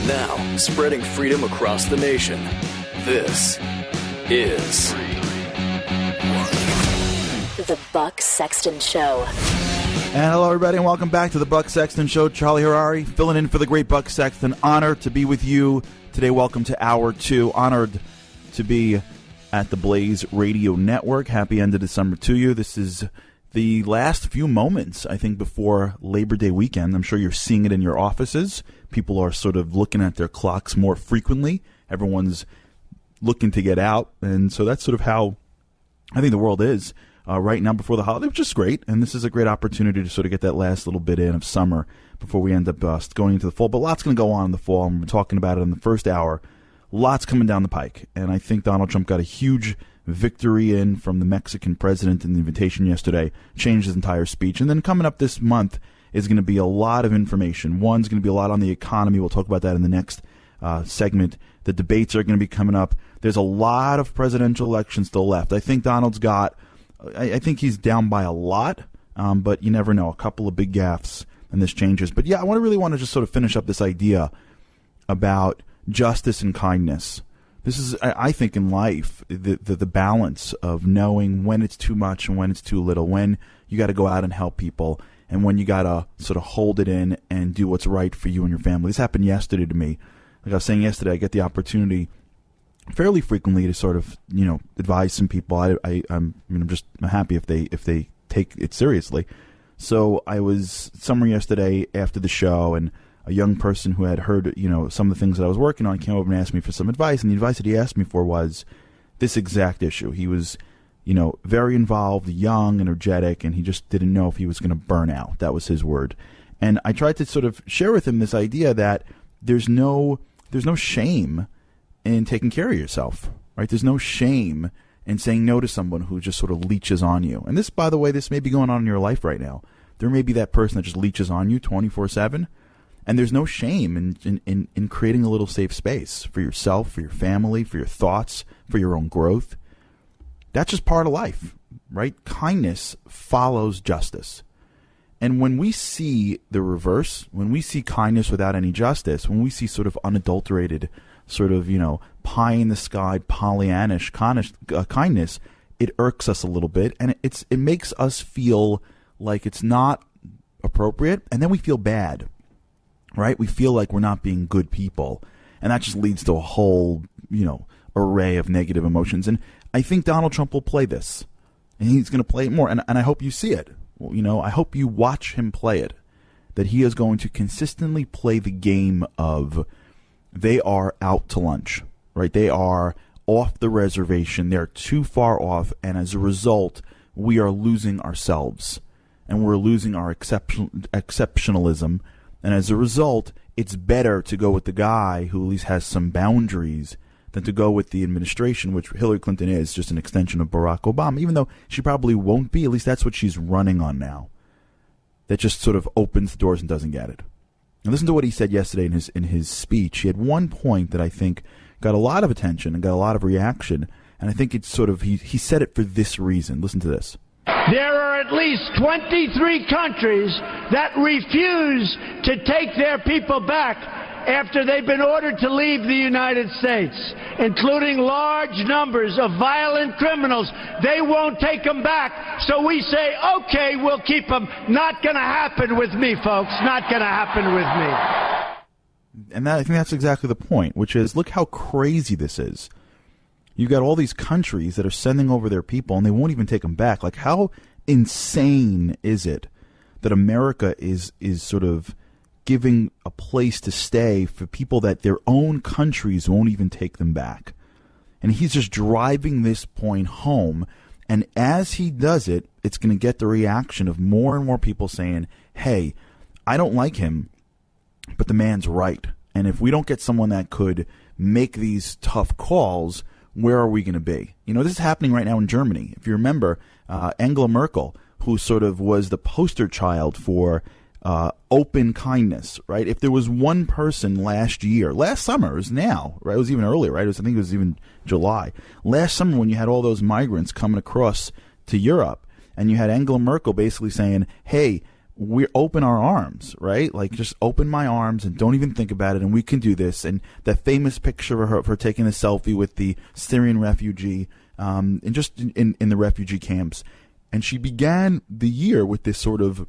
Now, spreading freedom across the nation. This is The Buck Sexton Show. And hello, everybody, and welcome back to the Buck Sexton Show. Charlie Harari, filling in for the great Buck Sexton. Honored to be with you today. Welcome to Hour 2. Honored to be at the Blaze Radio Network. Happy end of December to you. This is the last few moments, I think, before Labor Day weekend. I'm sure you're seeing it in your offices. People are sort of looking at their clocks more frequently. Everyone's looking to get out. And so that's sort of how I think the world is right now before the holiday, which is great. And this is a great opportunity to sort of get that last little bit in of summer before we end up going into the fall. But lots going to go on in the fall. And we're talking about it in the first hour. Lots coming down the pike. And I think Donald Trump got a huge victory in from the Mexican president in the invitation yesterday, changed his entire speech. And then coming up this month is going to be a lot of information. One's going to be a lot on the economy. We'll talk about that in the next segment. The debates are going to be coming up. There's a lot of presidential elections still left. I think Donald's I think he's down by a lot, but you never know. A couple of big gaffes and this changes. But yeah, I really want to just sort of finish up this idea about justice and kindness. This is, I think, in life, the balance of knowing when it's too much and when it's too little, when you got to go out and help people, and when you got to sort of hold it in and do what's right for you and your family. This happened yesterday to me. Like I was saying yesterday, I get the opportunity fairly frequently to sort of, advise some people. I'm just happy if they take it seriously. So I was somewhere yesterday after the show, and a young person who had heard, some of the things that I was working on came over and asked me for some advice. And the advice that he asked me for was this exact issue. He was, very involved, young, energetic, and he just didn't know if he was going to burn out. That was his word. And I tried to sort of share with him this idea that there's no shame in taking care of yourself, right? There's no shame in saying no to someone who just sort of leeches on you. And this, by the way, this may be going on in your life right now. There may be that person that just leeches on you 24/7. And there's no shame in creating a little safe space for yourself, for your family, for your thoughts, for your own growth. That's just part of life, right? Kindness follows justice. And when we see the reverse, when we see kindness without any justice, when we see sort of unadulterated, sort of, pie in the sky, Pollyannish kindness, it irks us a little bit, and it makes us feel like it's not appropriate, and then we feel bad. Right? We feel like we're not being good people. And that just leads to a whole, array of negative emotions. And I think Donald Trump will play this. And he's going to play it more. And I hope you see it. I hope you watch him play it. That he is going to consistently play the game of they are out to lunch. Right? They are off the reservation. They're too far off. And as a result, we are losing ourselves. And we're losing our exceptionalism. And as a result, it's better to go with the guy who at least has some boundaries than to go with the administration, which Hillary Clinton is just an extension of Barack Obama, even though she probably won't be. At least that's what she's running on now. That just sort of opens the doors and doesn't get it. And listen to what he said yesterday in his speech. He had one point that I think got a lot of attention and got a lot of reaction. And I think it's sort of, he said it for this reason. Listen to this. There are at least 23 countries that refuse to take their people back after they've been ordered to leave the United States, including large numbers of violent criminals. They won't take them back. So we say, okay, we'll keep them. Not going to happen with me, folks. Not going to happen with me. And I think that's exactly the point, which is, look how crazy this is. You got all these countries that are sending over their people, and they won't even take them back. Like, how insane is it that America is sort of giving a place to stay for people that their own countries won't even take them back? And he's just driving this point home. And as he does it, it's going to get the reaction of more and more people saying, hey, I don't like him, but the man's right. And if we don't get someone that could make these tough calls, where are we going to be? This is happening right now in Germany. If you remember, Angela Merkel, who sort of was the poster child for open kindness, right? If there was one person last summer, it was now, right? It was even earlier, right? I think it was even July. Last summer when you had all those migrants coming across to Europe, and you had Angela Merkel basically saying, hey, we open our arms, right? Like, just open my arms and don't even think about it, and we can do this. And that famous picture of her taking a selfie with the Syrian refugee, and just in the refugee camps. And she began the year with this sort of,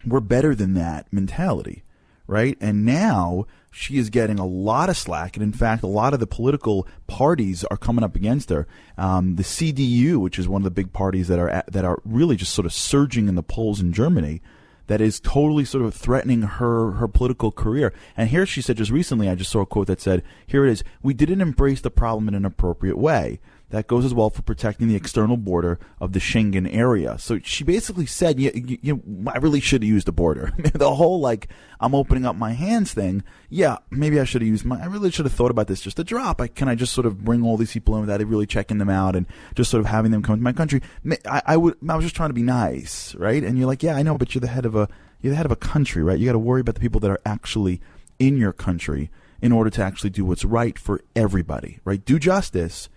we're better than that mentality, right? And now she is getting a lot of slack, and in fact, a lot of the political parties are coming up against her. The CDU, which is one of the big parties that are really just sort of surging in the polls in Germany, that is totally sort of threatening her political career. And here she said just recently, I just saw a quote that said, here it is, we didn't embrace the problem in an appropriate way. That goes as well for protecting the external border of the Schengen area. So she basically said, I really should have used the border. The whole, like, I'm opening up my hands thing. Yeah, maybe I should have used I really should have thought about this just a drop. Can I just sort of bring all these people in without really checking them out and just sort of having them come to my country? I was just trying to be nice, right? And you're like, yeah, I know, but you're the head of a country, right? You got to worry about the people that are actually in your country in order to actually do what's right for everybody, right? Do justice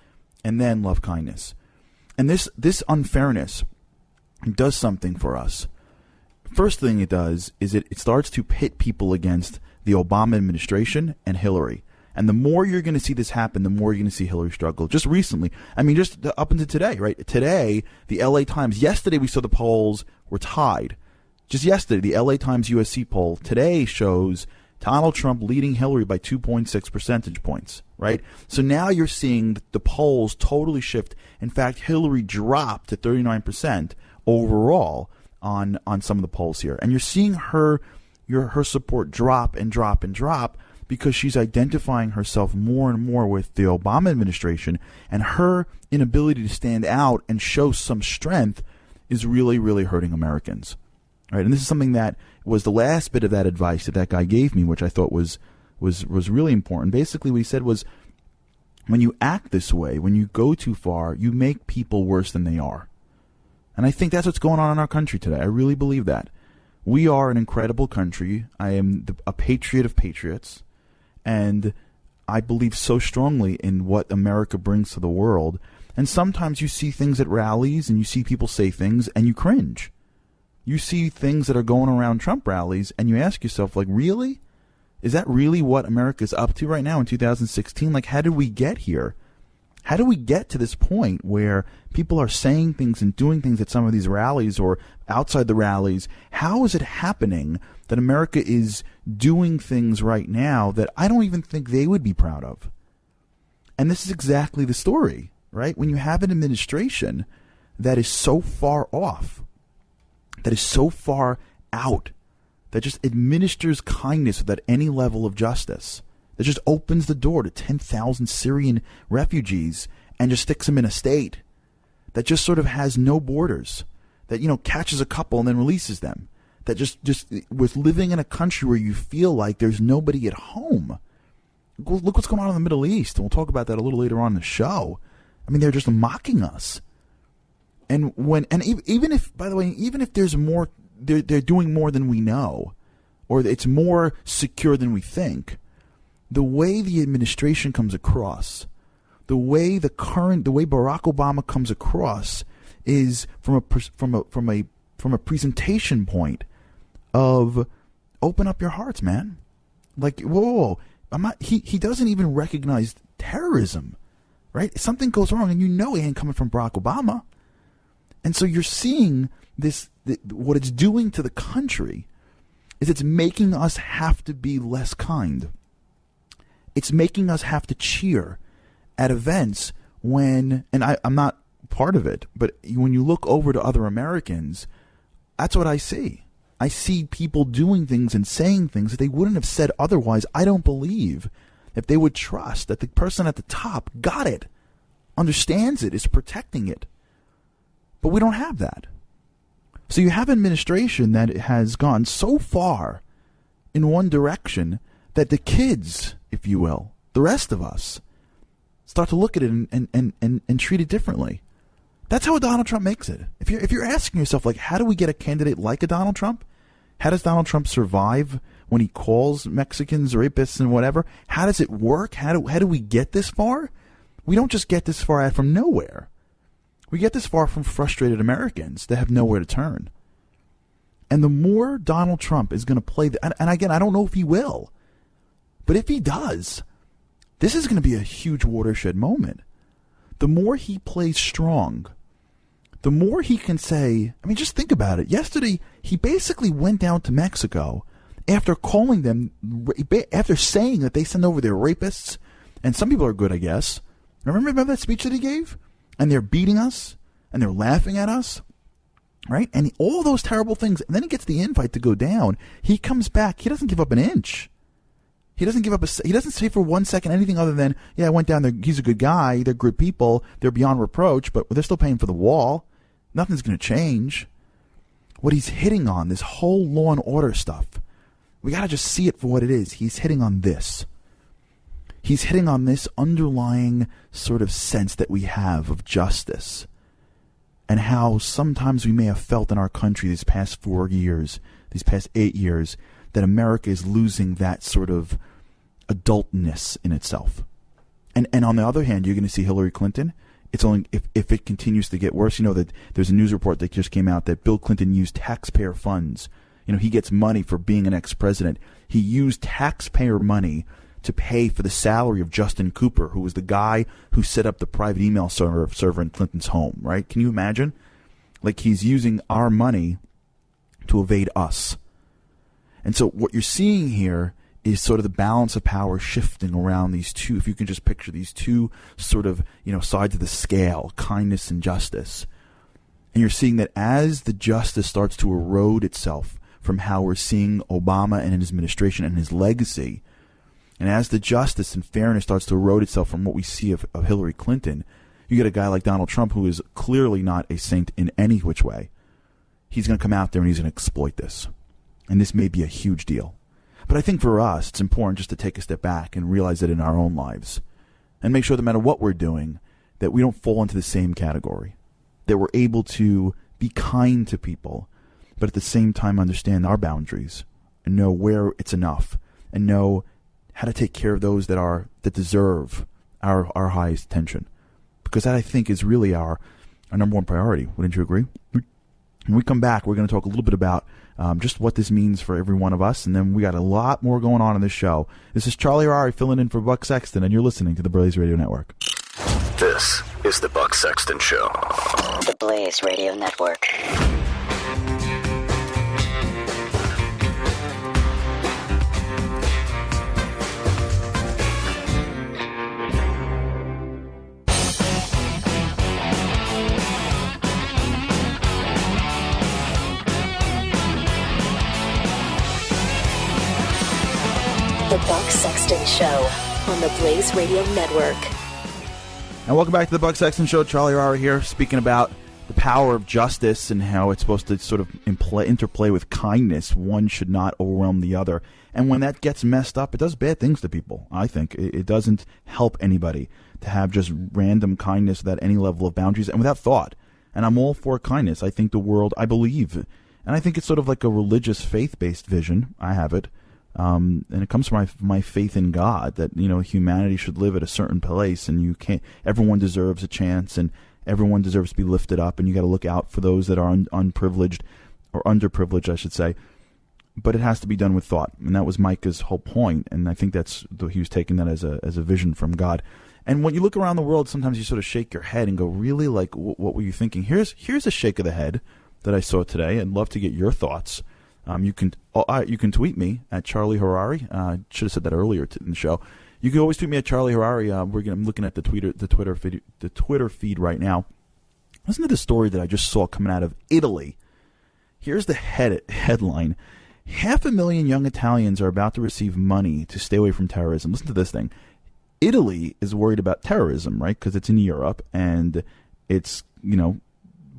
and then love kindness. And this unfairness does something for us. First thing it does is it starts to pit people against the Obama administration and Hillary. And the more you're going to see this happen, the more you're going to see Hillary struggle. Just recently, I mean, just up until today, right? Today, the LA Times, yesterday we saw the polls were tied. Just yesterday, the LA Times USC poll today shows Donald Trump leading Hillary by 2.6 percentage points, right? So now you're seeing the polls totally shift. In fact, Hillary dropped to 39% overall on some of the polls here. And you're seeing her support drop and drop and drop because she's identifying herself more and more with the Obama administration, and her inability to stand out and show some strength is really, really hurting Americans. Right? And this is something that was the last bit of that advice that guy gave me, which I thought was really important. Basically, what he said was, when you act this way, when you go too far, you make people worse than they are. And I think that's what's going on in our country today. I really believe that. We are an incredible country. I am a patriot of patriots. And I believe so strongly in what America brings to the world. And sometimes you see things at rallies and you see people say things and you cringe. You see things that are going around Trump rallies and you ask yourself, like, really? Is that really what America's up to right now in 2016? Like, how did we get here? How do we get to this point where people are saying things and doing things at some of these rallies or outside the rallies? How is it happening that America is doing things right now that I don't even think they would be proud of? And this is exactly the story, right? When you have an administration that is so far off, that is so far out, that just administers kindness without any level of justice, that just opens the door to 10,000 Syrian refugees and just sticks them in a state, that just sort of has no borders, that, you know, catches a couple and then releases them, that just with living in a country where you feel like there's nobody at home. Look what's going on in the Middle East, and we'll talk about that a little later on in the show. I mean, they're just mocking us. And even if, by the way, even if there's more, they're doing more than we know, or it's more secure than we think. The way the administration comes across, the way Barack Obama comes across, is from a presentation point of open up your hearts, man. Like, whoa, I'm not. He doesn't even recognize terrorism, right? Something goes wrong, and you know it ain't coming from Barack Obama. And so you're seeing this. What it's doing to the country is it's making us have to be less kind. It's making us have to cheer at events when, and I'm not part of it, but when you look over to other Americans, that's what I see. I see people doing things and saying things that they wouldn't have said otherwise. I don't believe if they would trust that the person at the top got it, understands it, is protecting it. But we don't have that. So you have an administration that has gone so far in one direction that the kids, if you will, the rest of us, start to look at it and treat it differently. That's how Donald Trump makes it. If you're asking yourself, like, how do we get a candidate like a Donald Trump? How does Donald Trump survive when he calls Mexicans rapists and whatever? How does it work? How do we get this far? We don't just get this far from nowhere. We get this far from frustrated Americans that have nowhere to turn. And the more Donald Trump is going to play, and again, I don't know if he will, but if he does, this is going to be a huge watershed moment. The more he plays strong, the more he can say, I mean, just think about it. Yesterday, he basically went down to Mexico after calling them, after saying that they send over their rapists, and some people are good, I guess. Remember that speech that he gave? And they're beating us, and they're laughing at us, right? And all those terrible things. And then he gets the invite to go down. He comes back. He doesn't give up an inch. He doesn't give up he doesn't say for 1 second anything other than, yeah, I went down there. He's a good guy. They're good people. They're beyond reproach, but they're still paying for the wall. Nothing's going to change. What he's hitting on, this whole law and order stuff, we got to just see it for what it is. He's hitting on this. He's hitting on this underlying sort of sense that we have of justice, and how sometimes we may have felt in our country these past 4 years, these past 8 years, that America is losing that sort of adultness in itself. And on the other hand, you're going to see Hillary Clinton. It's only if it continues to get worse. You know that there's a news report that just came out that Bill Clinton used taxpayer funds. You know, he gets money for being an ex-president. He used taxpayer money to pay for the salary of Justin Cooper, who was the guy who set up the private email server in Clinton's home, right? Can you imagine? Like, he's using our money to evade us. And so what you're seeing here is sort of the balance of power shifting around these two, if you can just picture these two sort of, sides of the scale, kindness and justice. And you're seeing that as the justice starts to erode itself from how we're seeing Obama and his administration and his legacy, and as the justice and fairness starts to erode itself from what we see of Hillary Clinton, you get a guy like Donald Trump, who is clearly not a saint in any which way. He's going to come out there and he's going to exploit this. And this may be a huge deal. But I think for us, it's important just to take a step back and realize it in our own lives. And make sure no matter what we're doing, that we don't fall into the same category. That we're able to be kind to people, but at the same time understand our boundaries and know where it's enough and know how to take care of those that deserve our highest attention. Because that, I think, is really our number one priority. Wouldn't you agree? When we come back, we're going to talk a little bit about just what this means for every one of us, and then we got a lot more going on in this show. This is Charlie Harari filling in for Buck Sexton, and you're listening to the Blaze Radio Network. This is the Buck Sexton Show. The Blaze Radio Network. The Buck Sexton Show on the Blaze Radio Network. And welcome back to the Buck Sexton Show. Charlie Harari here, speaking about the power of justice and how it's supposed to sort of interplay with kindness. One should not overwhelm the other. And when that gets messed up, it does bad things to people, I think. It doesn't help anybody to have just random kindness without any level of boundaries and without thought. And I'm all for kindness. I think the world, I believe, and I think it's sort of like a religious, faith-based vision. I have it. And it comes from my faith in God that, humanity should live at a certain place, and everyone deserves a chance, and everyone deserves to be lifted up, and you got to look out for those that are unprivileged, or underprivileged, I should say. But it has to be done with thought, and that was Micah's whole point, and I think he was taking that as a vision from God. And when you look around the world, sometimes you sort of shake your head and go, really, like, what were you thinking? Here's a shake of the head that I saw today. I'd love to get your thoughts. You can tweet me at Charlie Harari. Should have said that earlier in the show. You can always tweet me at Charlie Harari. I'm looking at the Twitter feed right now. Listen to the story that I just saw coming out of Italy. Here's the headline: 500,000 young Italians are about to receive money to stay away from terrorism. Listen to this thing. Italy is worried about terrorism, right? Because it's in Europe and it's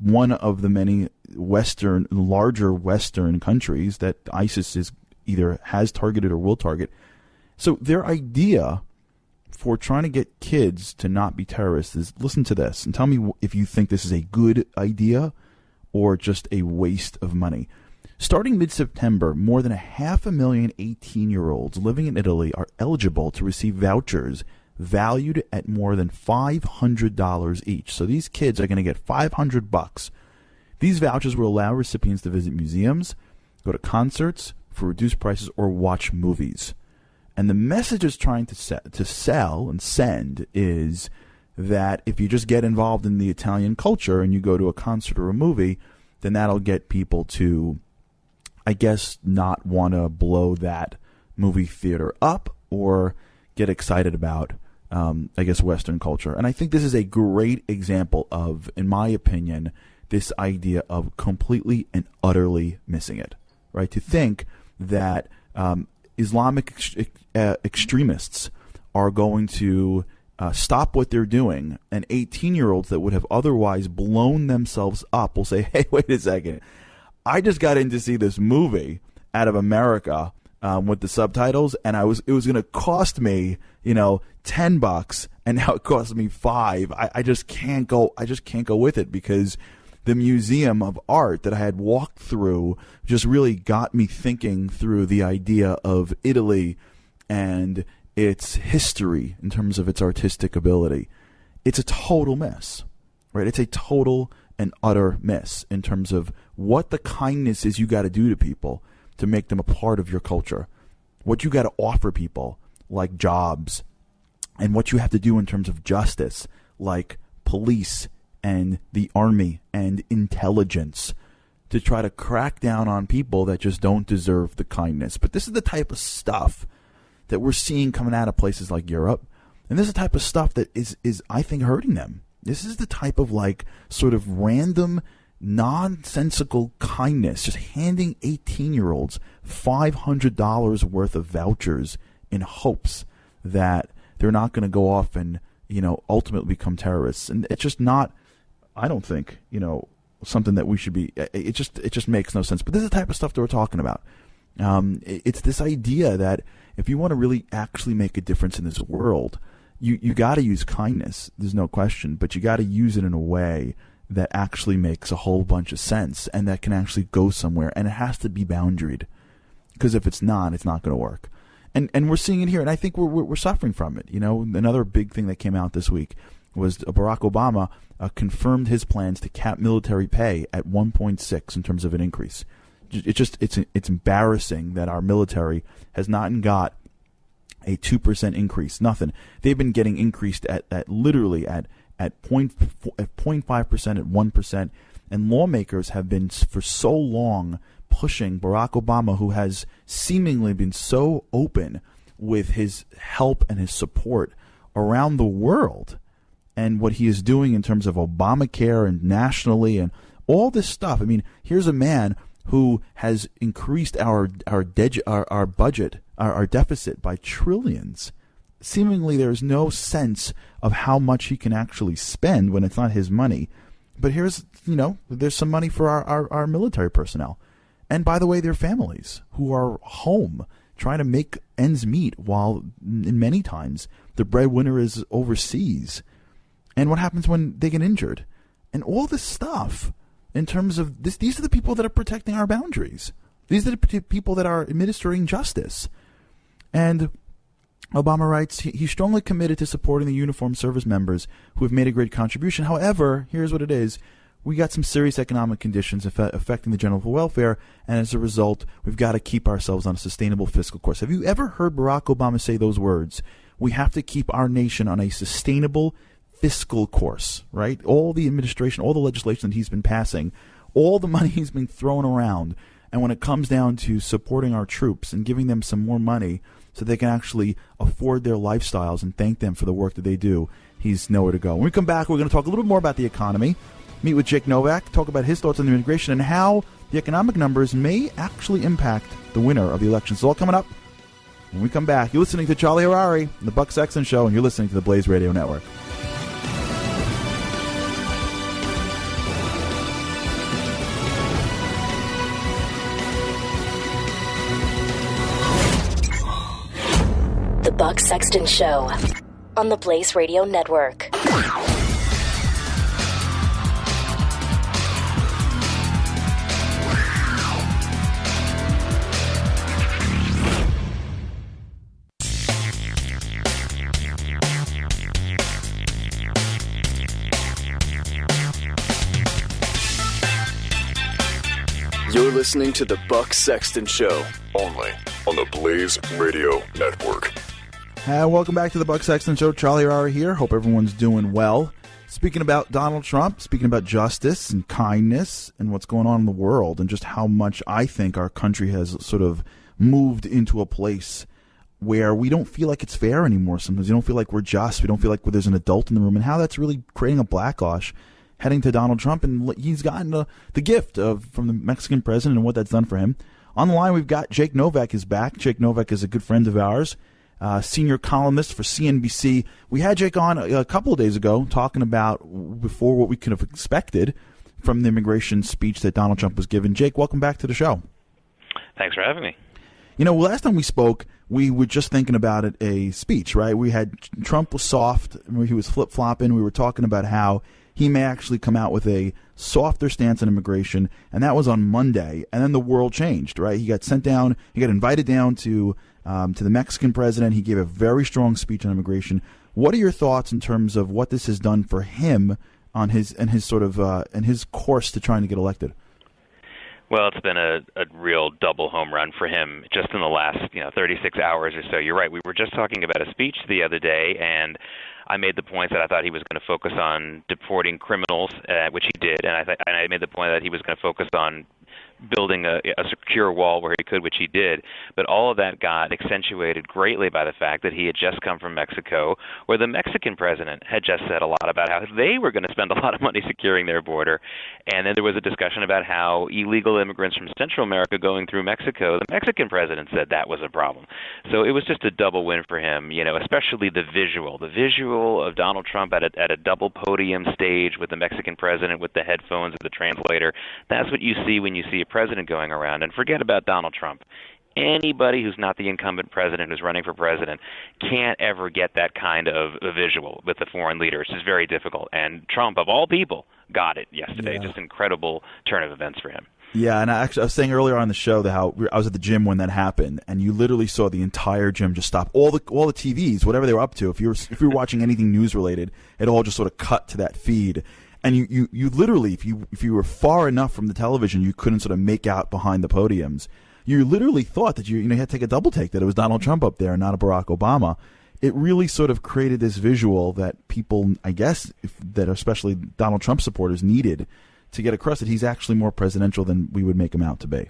one of the many larger Western countries that ISIS is either has targeted or will target. So their idea for trying to get kids to not be terrorists is, listen to this and tell me if you think this is a good idea or just a waste of money. Starting mid-September, more than 500,000 18-year-olds living in Italy are eligible to receive vouchers valued at more than $500 each. So these kids are going to get $500. These vouchers will allow recipients to visit museums, go to concerts for reduced prices, or watch movies. And the message it's trying to sell and send is that if you just get involved in the Italian culture and you go to a concert or a movie, then that'll get people to, I guess, not want to blow that movie theater up or get excited about Western culture. And I think this is a great example of, in my opinion, this idea of completely and utterly missing it, right? To think that Islamic extremists are going to stop what they're doing, and 18-year-olds that would have otherwise blown themselves up will say, hey, wait a second, I just got in to see this movie out of America with the subtitles, and it was going to cost me, $10, and now it costs me $5. I just can't go with it, because the Museum of Art that I had walked through just really got me thinking through the idea of Italy and its history, in terms of its artistic ability, it's a total miss, right? It's a total and utter miss in terms of what the kindness is you got to do to people to make them a part of your culture, what you got to offer people like jobs, and what you have to do in terms of justice like police and the army and intelligence to try to crack down on people that just don't deserve the kindness. But this is the type of stuff that we're seeing coming out of places like Europe, and this is the type of stuff that is I think, hurting them. This is the type of sort of random, nonsensical kindness, just handing 18-year-olds $500 worth of vouchers in hopes that they're not going to go off and, ultimately become terrorists. And it's just not, I don't think, something that we should be, it just makes no sense. But this is the type of stuff that we're talking about. It's this idea that if you want to really actually make a difference in this world, you got to use kindness. There's no question, but you got to use it in a way that actually makes a whole bunch of sense and that can actually go somewhere. And it has to be boundaried, because if it's not going to work. And we're seeing it here, and I think we're suffering from it. Another big thing that came out this week was Barack Obama confirmed his plans to cap military pay at 1.6 in terms of an increase. It's embarrassing that our military has not got a 2% increase. Nothing. They've been getting increased at literally at 0.5%, at 1%, and lawmakers have been for so long pushing Barack Obama, who has seemingly been so open with his help and his support around the world, and what he is doing in terms of Obamacare and nationally and all this stuff. I mean, here's a man who has increased our budget, our deficit by trillions. Seemingly there's no sense of how much he can actually spend when it's not his money. But here's, there's some money for our military personnel. And by the way, their families who are home trying to make ends meet while many times the breadwinner is overseas. And what happens when they get injured? And all this stuff in terms of this, these are the people that are protecting our boundaries. These are the people that are administering justice. And Obama writes, he's strongly committed to supporting the uniformed service members who have made a great contribution. However, here's what it is. We got some serious economic conditions affecting the general welfare, and as a result, we've got to keep ourselves on a sustainable fiscal course. Have you ever heard Barack Obama say those words? We have to keep our nation on a sustainable fiscal course, right? All the administration, all the legislation that he's been passing, all the money he's been throwing around, and when it comes down to supporting our troops and giving them some more money so they can actually afford their lifestyles and thank them for the work that they do, he's nowhere to go. When we come back, we're going to talk a little bit more about the economy, meet with Jake Novak, talk about his thoughts on the immigration and how the economic numbers may actually impact the winner of the election. It's all coming up when we come back. You're listening to Charlie Harari, the Buck Sexton Show, and you're listening to the Blaze Radio Network. The Buck Sexton Show on the Blaze Radio Network. You're listening to the Buck Sexton Show, only on the Blaze Radio Network. Welcome back to the Buck Sexton Show. Charlie Harari here. Hope everyone's doing well. Speaking about Donald Trump, speaking about justice and kindness and what's going on in the world, and just how much I think our country has sort of moved into a place where we don't feel like it's fair anymore. Sometimes we don't feel like we're just. We don't feel like there's an adult in the room, and how that's really creating a backlash heading to Donald Trump, and he's gotten the gift from the Mexican president and what that's done for him. On the line, we've got Jake Novak is back. Jake Novak is a good friend of ours, senior columnist for CNBC. We had Jake on a couple of days ago talking about before what we could have expected from the immigration speech that Donald Trump was given. Jake, welcome back to the show. Thanks for having me. Last time we spoke, we were just thinking about a speech, right? We had Trump was soft, he was flip-flopping. We were talking about how he may actually come out with a softer stance on immigration, and that was on Monday, and then the world changed, right? He got sent down, he got invited down to the Mexican president. He gave a very strong speech on immigration. What are your thoughts in terms of what this has done for him on his course to trying to get elected? Well, it's been a real double home run for him just in the last 36 hours or so. You're right. We were just talking about a speech the other day, and I made the point that I thought he was going to focus on deporting criminals, which he did, and I made the point that he was going to focus on building a secure wall where he could, which he did. But all of that got accentuated greatly by the fact that he had just come from Mexico, where the Mexican president had just said a lot about how they were going to spend a lot of money securing their border. And then there was a discussion about how illegal immigrants from Central America going through Mexico, the Mexican president said that was a problem. So it was just a double win for him, especially the visual of Donald Trump at a double podium stage with the Mexican president with the headphones and the translator. That's what you see when you see a president going around. And forget about Donald Trump. Anybody who's not the incumbent president who's running for president can't ever get that kind of a visual with the foreign leader. It's just very difficult. And Trump, of all people, got it yesterday. Yeah. Just incredible turn of events for him. Yeah, and I was saying earlier on the show that how I was at the gym when that happened, and you literally saw the entire gym just stop. All the TVs, whatever they were up to, if you were watching anything news related, it all just sort of cut to that feed. And you literally, if you were far enough from the television, you couldn't sort of make out behind the podiums. You literally thought that you had to take a double take, that it was Donald Trump up there and not a Barack Obama. It really sort of created this visual that people, I guess, that especially Donald Trump supporters needed to get across that he's actually more presidential than we would make him out to be.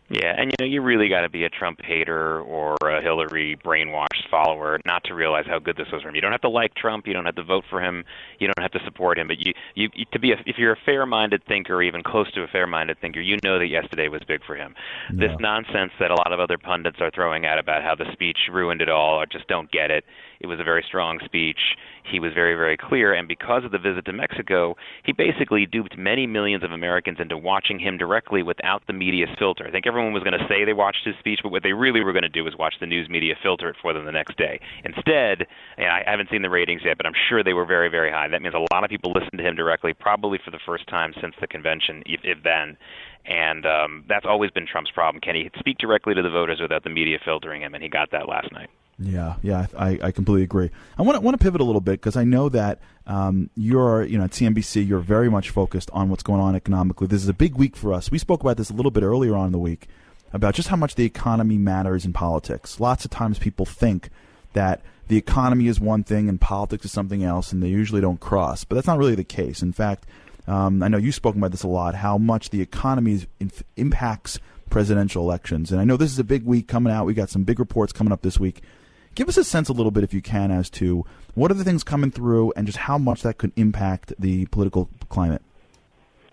Yeah, and you really got to be a Trump hater or a Hillary brainwashed follower not to realize how good this was for him. You don't have to like Trump, you don't have to vote for him, you don't have to support him, but if you're a fair-minded thinker, or even close to a fair-minded thinker, you know that yesterday was big for him. Yeah. This nonsense that a lot of other pundits are throwing out about how the speech ruined it all, or just don't get it. It was a very strong speech. He was very, very clear, and because of the visit to Mexico, he basically duped many millions of Americans into watching him directly without the media's filter. I think everyone was going to say they watched his speech, but what they really were going to do was watch the news media filter it for them the next day. Instead, and I haven't seen the ratings yet, but I'm sure they were very, very high. That means a lot of people listened to him directly, probably for the first time since the convention, if then. And that's always been Trump's problem. Can he speak directly to the voters without the media filtering him? And he got that last night. Yeah, I completely agree. I want to pivot a little bit because I know that you're at CNBC. You're very much focused on what's going on economically. This is a big week for us. We spoke about this a little bit earlier on in the week about just how much the economy matters in politics. Lots of times people think that the economy is one thing and politics is something else, and they usually don't cross. But that's not really the case. In fact, I know you've spoken about this a lot, how much the economy impacts presidential elections. And I know this is a big week coming out. We got some big reports coming up this week. Give us a sense a little bit, if you can, as to what are the things coming through and just how much that could impact the political climate.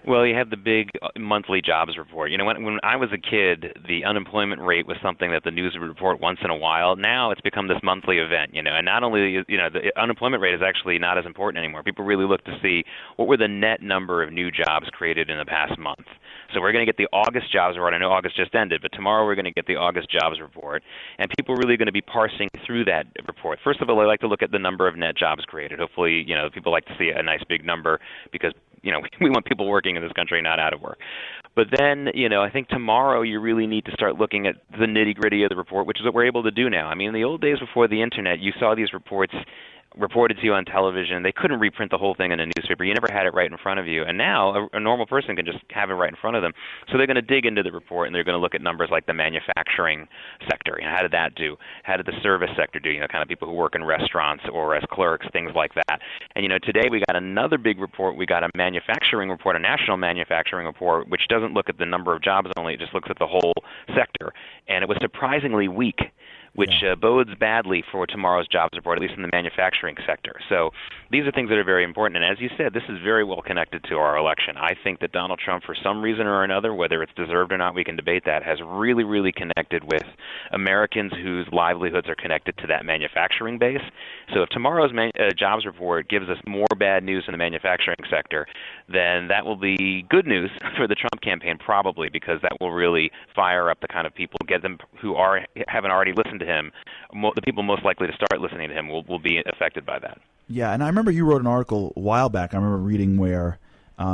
Well, you have the big monthly jobs report. When I was a kid, the unemployment rate was something that the news would report once in a while. Now it's become this monthly event, and not only, the unemployment rate is actually not as important anymore. People really look to see what were the net number of new jobs created in the past month. So we're going to get the August jobs report. I know August just ended, but tomorrow we're going to get the August jobs report, and people are really going to be parsing through that report. First of all, I like to look at the number of net jobs created. Hopefully, people like to see a nice big number because we want people working in this country, not out of work. But then, I think tomorrow you really need to start looking at the nitty-gritty of the report, which is what we're able to do now. I mean, in the old days before the Internet, you saw these reports reported to you on television. They couldn't reprint the whole thing in a newspaper. You never had it right in front of you. And now a normal person can just have it right in front of them. So they're going to dig into the report, and they're going to look at numbers like the manufacturing sector. How did that do? How did the service sector do? Kind of people who work in restaurants or as clerks, things like that. And, today we got another big report. We got a manufacturing report, a national manufacturing report, which doesn't look at the number of jobs only. It just looks at the whole sector. And it was surprisingly weak, which bodes badly for tomorrow's jobs report, at least in the manufacturing sector. So these are things that are very important. And as you said, this is very well connected to our election. I think that Donald Trump, for some reason or another, whether it's deserved or not, we can debate that, has really, really connected with Americans whose livelihoods are connected to that manufacturing base. So if tomorrow's jobs report gives us more bad news in the manufacturing sector, then that will be good news for the Trump campaign, probably, because that will really fire up the kind of people, get them who haven't already listened to him. The people most likely to start listening to him will be affected by that. Yeah, and I remember you wrote an article a while back. I remember reading where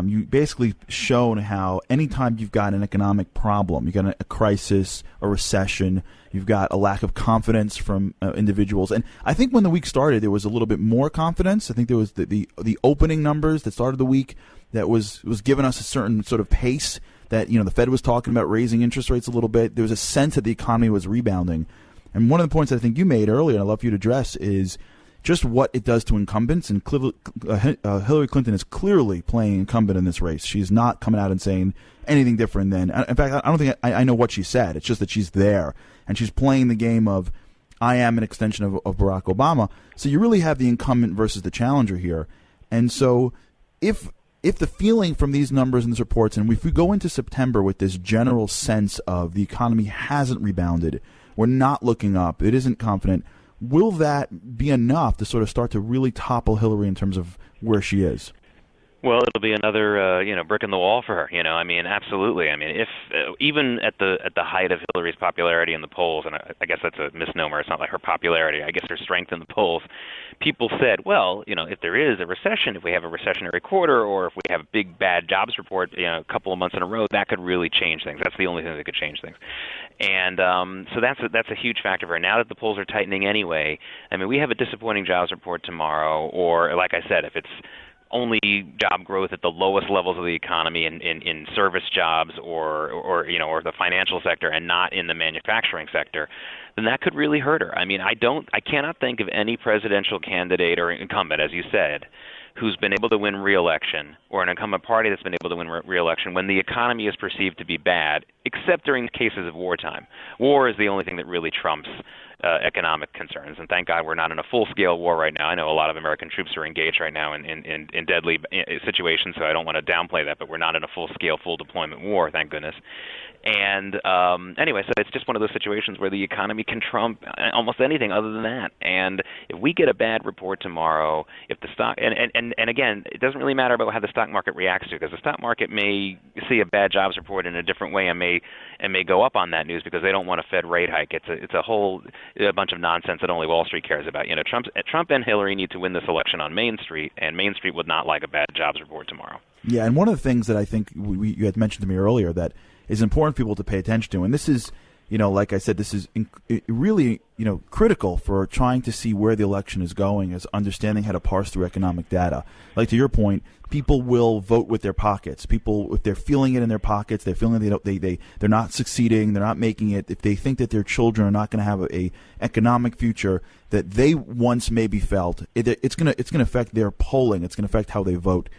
you basically shown how anytime you've got an economic problem, you've got a crisis, a recession, you've got a lack of confidence from individuals. And I think when the week started, there was a little bit more confidence. I think there was the opening numbers that started the week that was giving us a certain sort of pace that, the Fed was talking about raising interest rates a little bit. There was a sense that the economy was rebounding. And one of the points that I think you made earlier, and I'd love for you to address, is just what it does to incumbents. And Hillary Clinton is clearly playing incumbent in this race. She's not coming out and saying anything different than, in fact, I don't think I know what she said. It's just that she's there and she's playing the game of, I am an extension of Barack Obama. So you really have the incumbent versus the challenger here. And so if the feeling from these numbers and these reports, and if we go into September with this general sense of the economy hasn't rebounded, we're not looking up, it isn't confident, will that be enough to sort of start to really topple Hillary in terms of where she is? Well, it'll be another, brick in the wall for her. I mean, absolutely. I mean, if even at the height of Hillary's popularity in the polls, and I guess that's a misnomer. It's not like her popularity. I guess her strength in the polls. People said, well, if there is a recession, if we have a recessionary quarter, or if we have a big bad jobs report, a couple of months in a row, that could really change things. That's the only thing that could change things. And so that's a huge factor for her. Now that the polls are tightening anyway, I mean, we have a disappointing jobs report tomorrow, or like I said, if it's only job growth at the lowest levels of the economy in service jobs or the financial sector and not in the manufacturing sector, then that could really hurt her. I mean, I cannot think of any presidential candidate or incumbent, as you said, who's been able to win re-election, or an incumbent party that's been able to win re-election when the economy is perceived to be bad, except during cases of wartime. War is the only thing that really trumps economic concerns, and thank God we're not in a full-scale war right now. I know a lot of American troops are engaged right now in deadly situations, so I don't want to downplay that, but we're not in a full-scale, full-deployment war, thank goodness. And anyway, so it's just one of those situations where the economy can trump almost anything other than that. And if we get a bad report tomorrow, if the stock and again, it doesn't really matter about how the stock market reacts to it, because the stock market may see a bad jobs report in a different way and may go up on that news because they don't want a Fed rate hike. It's a whole bunch of nonsense that only Wall Street cares about. Trump and Hillary need to win this election on Main Street, and Main Street would not like a bad jobs report tomorrow. Yeah, and one of the things that I think you had mentioned to me earlier that is important for people to pay attention to, and this is, like I said, this is really, critical for trying to see where the election is going, is understanding how to parse through economic data. Like to your point, people will vote with their pockets. People, if they're feeling it in their pockets, they're feeling they're not succeeding, they're not making it. If they think that their children are not going to have a economic future that they once maybe felt, it's going to affect their polling. It's going to affect how they vote.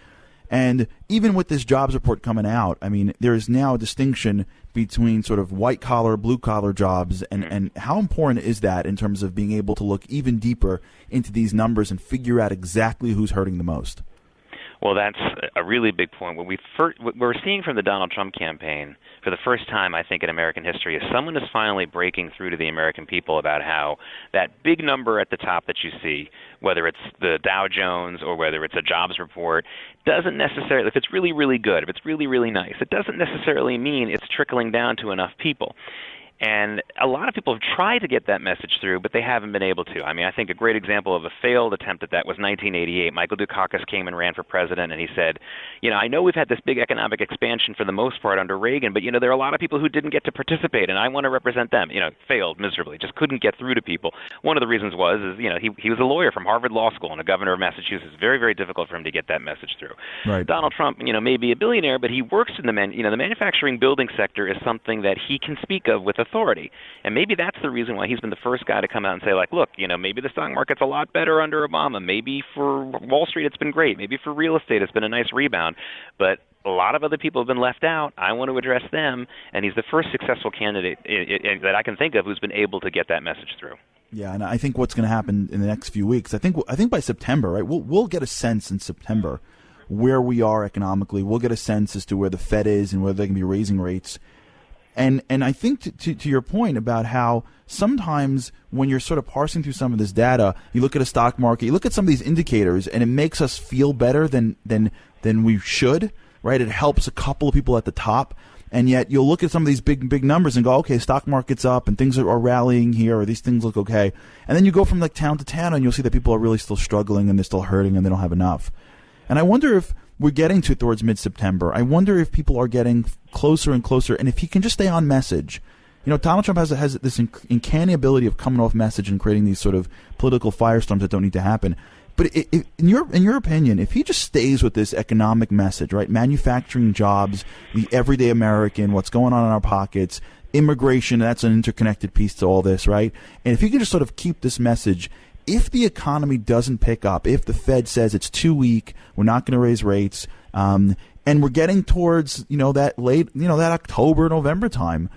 And even with this jobs report coming out, I mean, there is now a distinction between sort of white-collar, blue-collar jobs, and how important is that in terms of being able to look even deeper into these numbers and figure out exactly who's hurting the most? Well, that's a really big point. What we're seeing from the Donald Trump campaign for the first time, I think, in American history is someone is finally breaking through to the American people about how that big number at the top that you see, whether it's the Dow Jones or whether it's a jobs report, doesn't necessarily, if it's really, really good, if it's really, really nice, it doesn't necessarily mean it's trickling down to enough people. And a lot of people have tried to get that message through, but they haven't been able to. I mean, I think a great example of a failed attempt at that was 1988. Michael Dukakis came and ran for president, and he said, I know we've had this big economic expansion for the most part under Reagan, but, there are a lot of people who didn't get to participate, and I want to represent them. Failed miserably, just couldn't get through to people. One of the reasons was, he was a lawyer from Harvard Law School and a governor of Massachusetts. Very, very difficult for him to get that message through. Right. Donald Trump, may be a billionaire, but he works in the manufacturing building sector is something that he can speak of with authority. And maybe that's the reason why he's been the first guy to come out and say, like, look, maybe the stock market's a lot better under Obama. Maybe for Wall Street it's been great. Maybe for real estate it's been a nice rebound. But a lot of other people have been left out. I want to address them. And he's the first successful candidate that I can think of who's been able to get that message through. Yeah, and I think what's going to happen in the next few weeks, I think by September, right, we'll get a sense in September where we are economically. We'll get a sense as to where the Fed is and whether they can be raising rates. And I think to your point about how sometimes when you're sort of parsing through some of this data, you look at a stock market, you look at some of these indicators, and it makes us feel better than we should. right? It helps a couple of people at the top. And yet you'll look at some of these big numbers and go, okay, stock market's up and things are rallying here, or these things look okay. And then you go from like town to town and you'll see that people are really still struggling and they're still hurting and they don't have enough. And I wonder if we're getting towards mid-September. I wonder if people are getting closer and closer, and if he can just stay on message. You know, Donald Trump has this uncanny ability of coming off message and creating these sort of political firestorms that don't need to happen. But in your opinion, if he just stays with this economic message, right, manufacturing jobs, the everyday American, what's going on in our pockets, immigration, that's an interconnected piece to all this, right? And if he can just sort of keep this message, if the economy doesn't pick up, if the Fed says it's too weak, we're not going to raise rates, and we're getting towards, that late, that October, November time,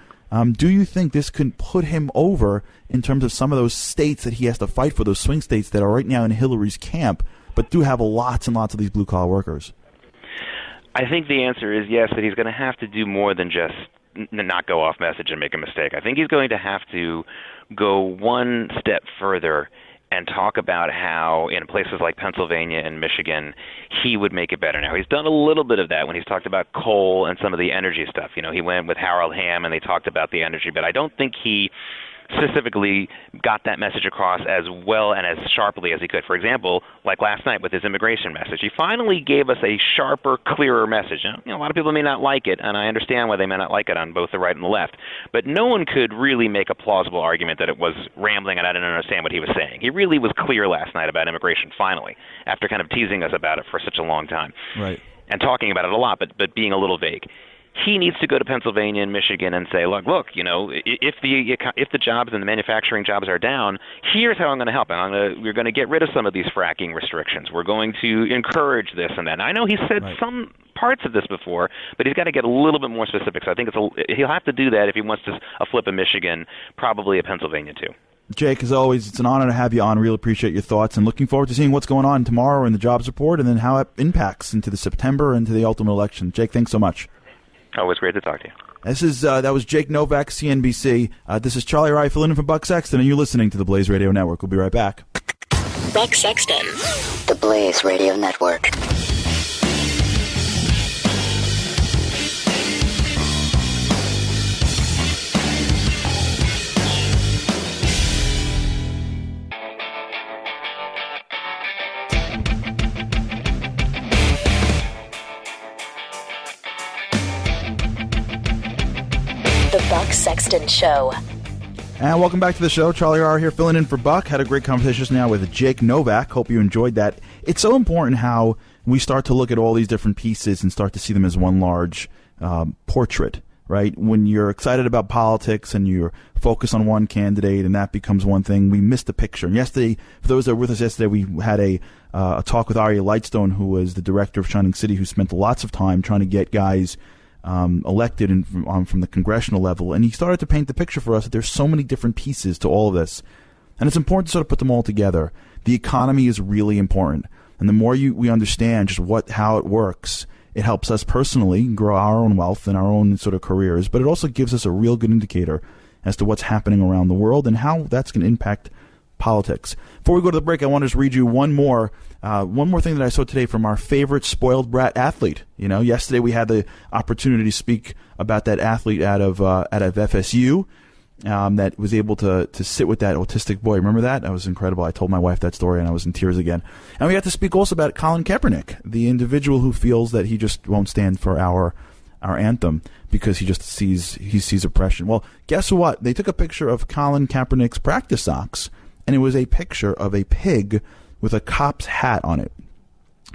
do you think this could put him over in terms of some of those states that he has to fight for, those swing states that are right now in Hillary's camp, but do have lots and lots of these blue-collar workers? I think the answer is yes, but he's going to have to do more than just not go off message and make a mistake. I think he's going to have to go one step further and talk about how in places like Pennsylvania and Michigan, he would make it better. Now, he's done a little bit of that when he's talked about coal and some of the energy stuff. He went with Harold Hamm and they talked about the energy, but I don't think he specifically got that message across as well and as sharply as he could. For example, like last night with his immigration message, he finally gave us a sharper, clearer message. A lot of people may not like it, and I understand why they may not like it on both the right and the left, but no one could really make a plausible argument that it was rambling and I didn't understand what he was saying. He really was clear last night about immigration, finally, after kind of teasing us about it for such a long time. Right. And talking about it a lot, but being a little vague. He needs to go to Pennsylvania and Michigan and say, look, if the jobs and the manufacturing jobs are down, here's how I'm going to help. We're going to get rid of some of these fracking restrictions. We're going to encourage this and that. And I know he said some parts of this before, but he's got to get a little bit more specific. So I think he'll have to do that if he wants to flip a Michigan, probably a Pennsylvania too. Jake, as always, it's an honor to have you on. Really appreciate your thoughts and looking forward to seeing what's going on tomorrow in the jobs report and then how it impacts into the September and to the ultimate election. Jake, thanks so much. Always great to talk to you. That was Jake Novak, CNBC. This is Charlie Rye filling in for Buck Sexton, and you're listening to the Blaze Radio Network. We'll be right back. Buck Sexton, the Blaze Radio Network. The Buck Sexton Show. And welcome back to the show. Charlie R. here filling in for Buck. Had a great conversation just now with Jake Novak. Hope you enjoyed that. It's so important how we start to look at all these different pieces and start to see them as one large portrait, right? When you're excited about politics and you're focused on one candidate and that becomes one thing, we miss the picture. And yesterday, for those that were with us yesterday, we had a talk with Arya Lightstone, who was the director of Shining City, who spent lots of time trying to get guys elected from the congressional level, and he started to paint the picture for us that there's so many different pieces to all of this, and it's important to sort of put them all together. The economy is really important, and the more we understand just how it works, it helps us personally grow our own wealth and our own sort of careers, but it also gives us a real good indicator as to what's happening around the world and how that's going to impact politics. Before we go to the break, I want to just read you one more thing that I saw today from our favorite spoiled brat athlete. Yesterday we had the opportunity to speak about that athlete out of FSU that was able to sit with that autistic boy. Remember that? That was incredible. I told my wife that story and I was in tears again. And we got to speak also about Colin Kaepernick, the individual who feels that he just won't stand for our anthem because he sees oppression. Well, guess what? They took a picture of Colin Kaepernick's practice socks, and it was a picture of a pig with a cop's hat on it.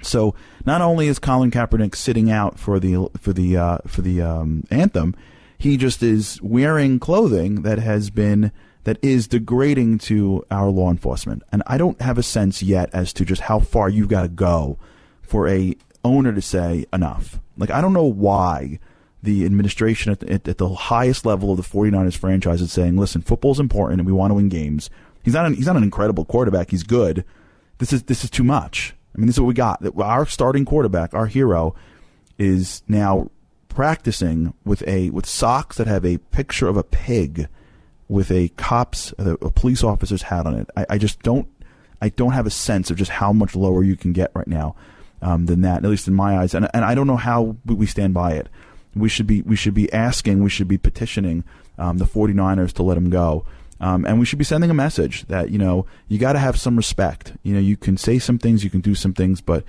So not only is Colin Kaepernick sitting out for the anthem, he just is wearing clothing that is degrading to our law enforcement. And I don't have a sense yet as to just how far you've got to go for a owner to say enough. Like, I don't know why the administration at the highest level of the 49ers franchise is saying, listen, football's important and we want to win games. He's not an incredible quarterback. He's good. This is too much. I mean, this is what we got. Our starting quarterback, our hero, is now practicing with socks that have a picture of a pig with a police officer's hat on it. I don't have a sense of just how much lower you can get right now. than that, at least in my eyes. And I don't know how we stand by it. We should be asking, we should be petitioning the 49ers to let him go. And we should be sending a message that, you got to have some respect. You can say some things, you can do some things, but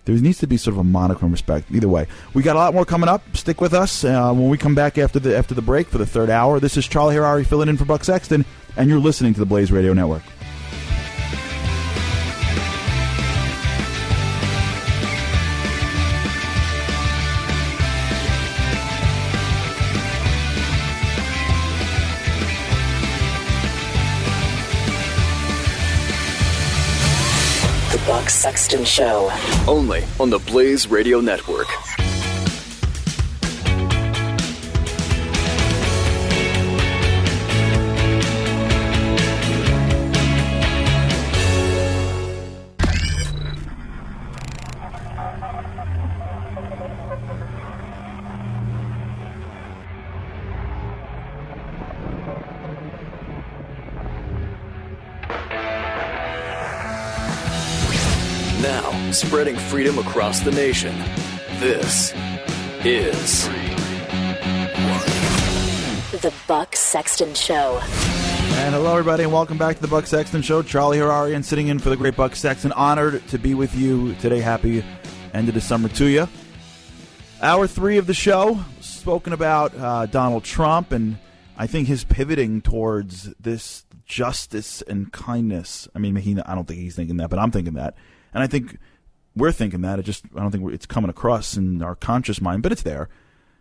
there needs to be sort of a modicum of respect. Either way, we got a lot more coming up. Stick with us when we come back after the break for the third hour. This is Charlie Harari filling in for Buck Sexton, and you're listening to the Blaze Radio Network. Buck Sexton Show. Only on the Blaze Radio Network. Now, spreading freedom across the nation. This is The Buck Sexton Show. And hello, everybody, and welcome back to the Buck Sexton Show. Charlie Harari, and sitting in for the great Buck Sexton. Honored to be with you today. Happy end of the summer to you. Hour 3 of the show, spoken about Donald Trump, and I think his pivoting towards this justice and kindness. I mean, I don't think he's thinking that, but I'm thinking that. And I think we're thinking that. I don't think it's coming across in our conscious mind, but it's there.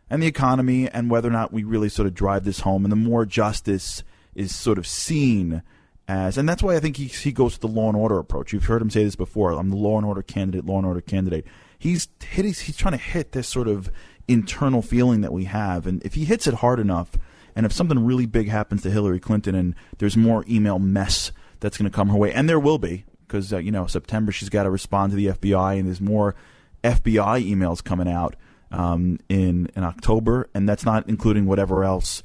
And the economy, and whether or not we really sort of drive this home, and the more justice is sort of seen as, and that's why I think he goes to the law and order approach. You've heard him say this before. I'm the law and order candidate. He's trying to hit this sort of internal feeling that we have. And if he hits it hard enough, and if something really big happens to Hillary Clinton and there's more email mess that's going to come her way, and there will be, because, September she's got to respond to the FBI, and there's more FBI emails coming out in October, and that's not including whoever else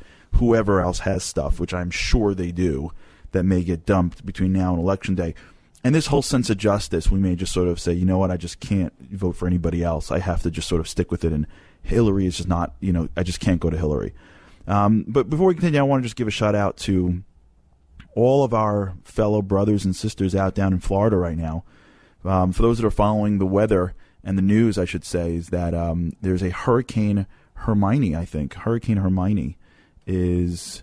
has stuff, which I'm sure they do, that may get dumped between now and Election Day. And this whole sense of justice, we may just sort of say, you know what, I just can't vote for anybody else. I have to just sort of stick with it, and Hillary is just not, I just can't go to Hillary. But before we continue, I want to just give a shout out to all of our fellow brothers and sisters out down in Florida right now. For those that are following the weather and the news, I should say, is that there's a Hurricane Hermione, I think. Hurricane Hermione is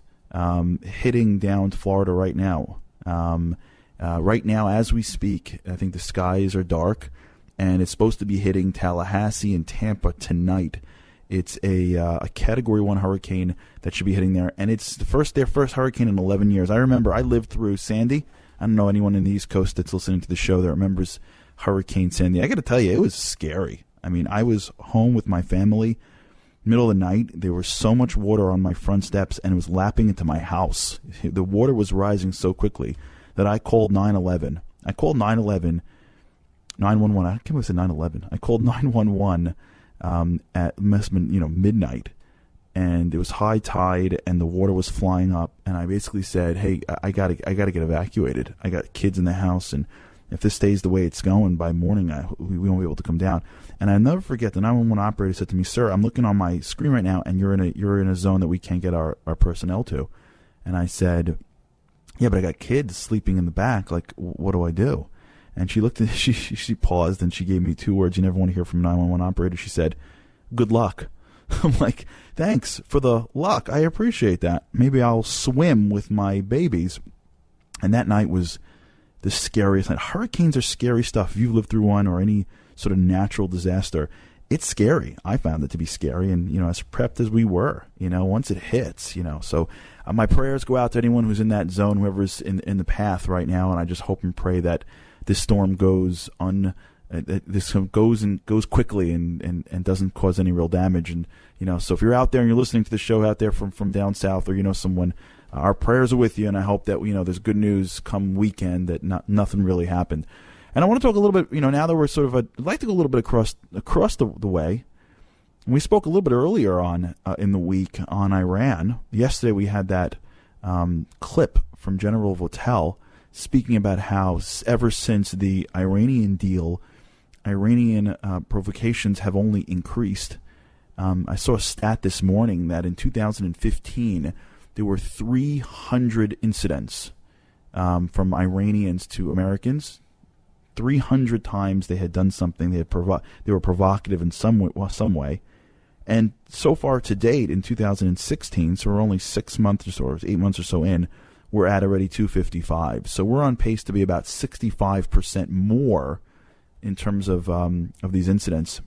hitting down to Florida right now. Right now, as we speak, I think the skies are dark, and it's supposed to be hitting Tallahassee and Tampa tonight. It's a Category 1 hurricane that should be hitting there, and it's their first hurricane in 11 years. I remember I lived through Sandy. I don't know anyone in the East Coast that's listening to the show that remembers Hurricane Sandy. I got to tell you, it was scary. I mean, I was home with my family, middle of the night. There was so much water on my front steps, and it was lapping into my house. The water was rising so quickly that I called 911. I called 911, 911. I can't believe I said 911. I called 911 at midnight, and it was high tide, and the water was flying up, and I basically said, "Hey, I gotta get evacuated. I got kids in the house, and if this stays the way it's going by morning, we won't be able to come down." And I'll never forget, the 911 operator said to me, "Sir, I'm looking on my screen right now, and you're in a zone that we can't get our personnel to." And I said, "Yeah, but I got kids sleeping in the back. Like, what do I do?" And she looked at she paused, and she gave me 2 words you never want to hear from a 911 operator. She said, "Good luck." I'm like, "Thanks for the luck. I appreciate that. Maybe I'll swim with my babies." And that night was the scariest night. Hurricanes are scary stuff. If you've lived through one or any sort of natural disaster, it's scary. I found it to be scary, and as prepped as we were, once it hits, So my prayers go out to anyone who's in that zone, whoever's in the path right now, and I just hope and pray that this storm goes quickly and doesn't cause any real damage. And so if you're out there and you're listening to the show out there from down south, or someone, our prayers are with you, and I hope that there's good news come weekend that nothing really happened. And I want to talk a little bit, now that we're sort of I'd like to go a little bit across the way. We spoke a little bit earlier on in the week on Iran. Yesterday we had that clip from General Votel speaking about how ever since the Iranian deal Iranian provocations have only increased. I saw a stat this morning that in 2015 there were 300 incidents from Iranians to Americans. 300 times they had done something. They were provocative in some way. And so far to date in 2016, so we're only 6 months or 8 months or so in, we're at already 255. So we're on pace to be about 65% more in terms of these incidents,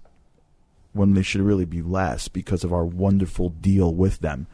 when they should really be less because of our wonderful deal with them.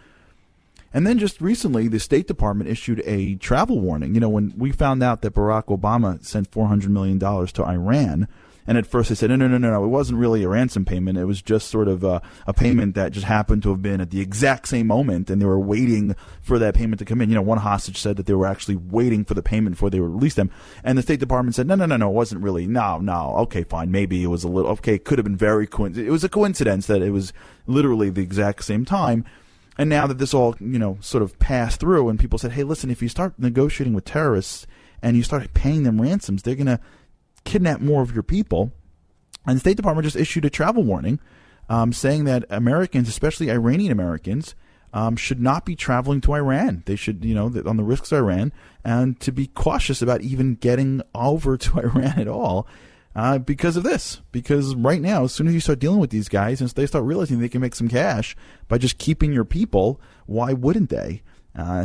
And then just recently, the State Department issued a travel warning. You know, when we found out that Barack Obama sent $400 million to Iran, and at first they said, no, it wasn't really a ransom payment. It was just sort of a payment that just happened to have been at the exact same moment, and they were waiting for that payment to come in. You know, one hostage said that they were actually waiting for the payment before they would release them. And the State Department said, no, it wasn't really. No, okay, fine. Maybe it was a little, okay, it could have been very coincidence. It was a coincidence that it was literally the exact same time. And now that this all, sort of passed through and people said, hey, listen, if you start negotiating with terrorists and you start paying them ransoms, they're going to kidnap more of your people. And the State Department just issued a travel warning saying that Americans, especially Iranian Americans, should not be traveling to Iran. They should, on the risks of Iran, and to be cautious about even getting over to Iran at all. Because of this. Because right now, as soon as you start dealing with these guys and they start realizing they can make some cash by just keeping your people, why wouldn't they?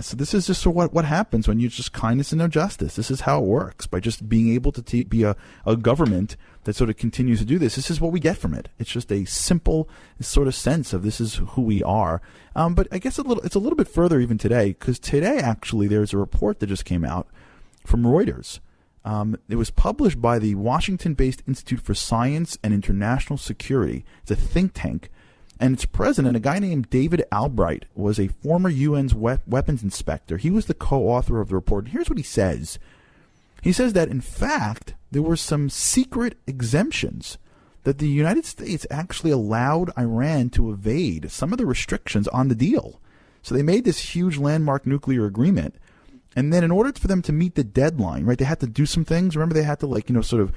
So this is just what happens when you just kindness and no justice. This is how it works. By just being able to be a government that sort of continues to do this. This is what we get from it. It's just a simple sort of sense of this is who we are. But I guess it's a little bit further even today, because today actually there's a report that just came out from Reuters. It was published by the Washington-based Institute for Science and International Security. It's a think tank. And its president, a guy named David Albright, was a former UN's weapons inspector. He was the co-author of the report. And here's what he says. He says that, in fact, there were some secret exemptions that the United States actually allowed Iran to evade some of the restrictions on the deal. So they made this huge landmark nuclear agreement. And then in order for them to meet the deadline, right, they had to do some things. Remember, they had to, sort of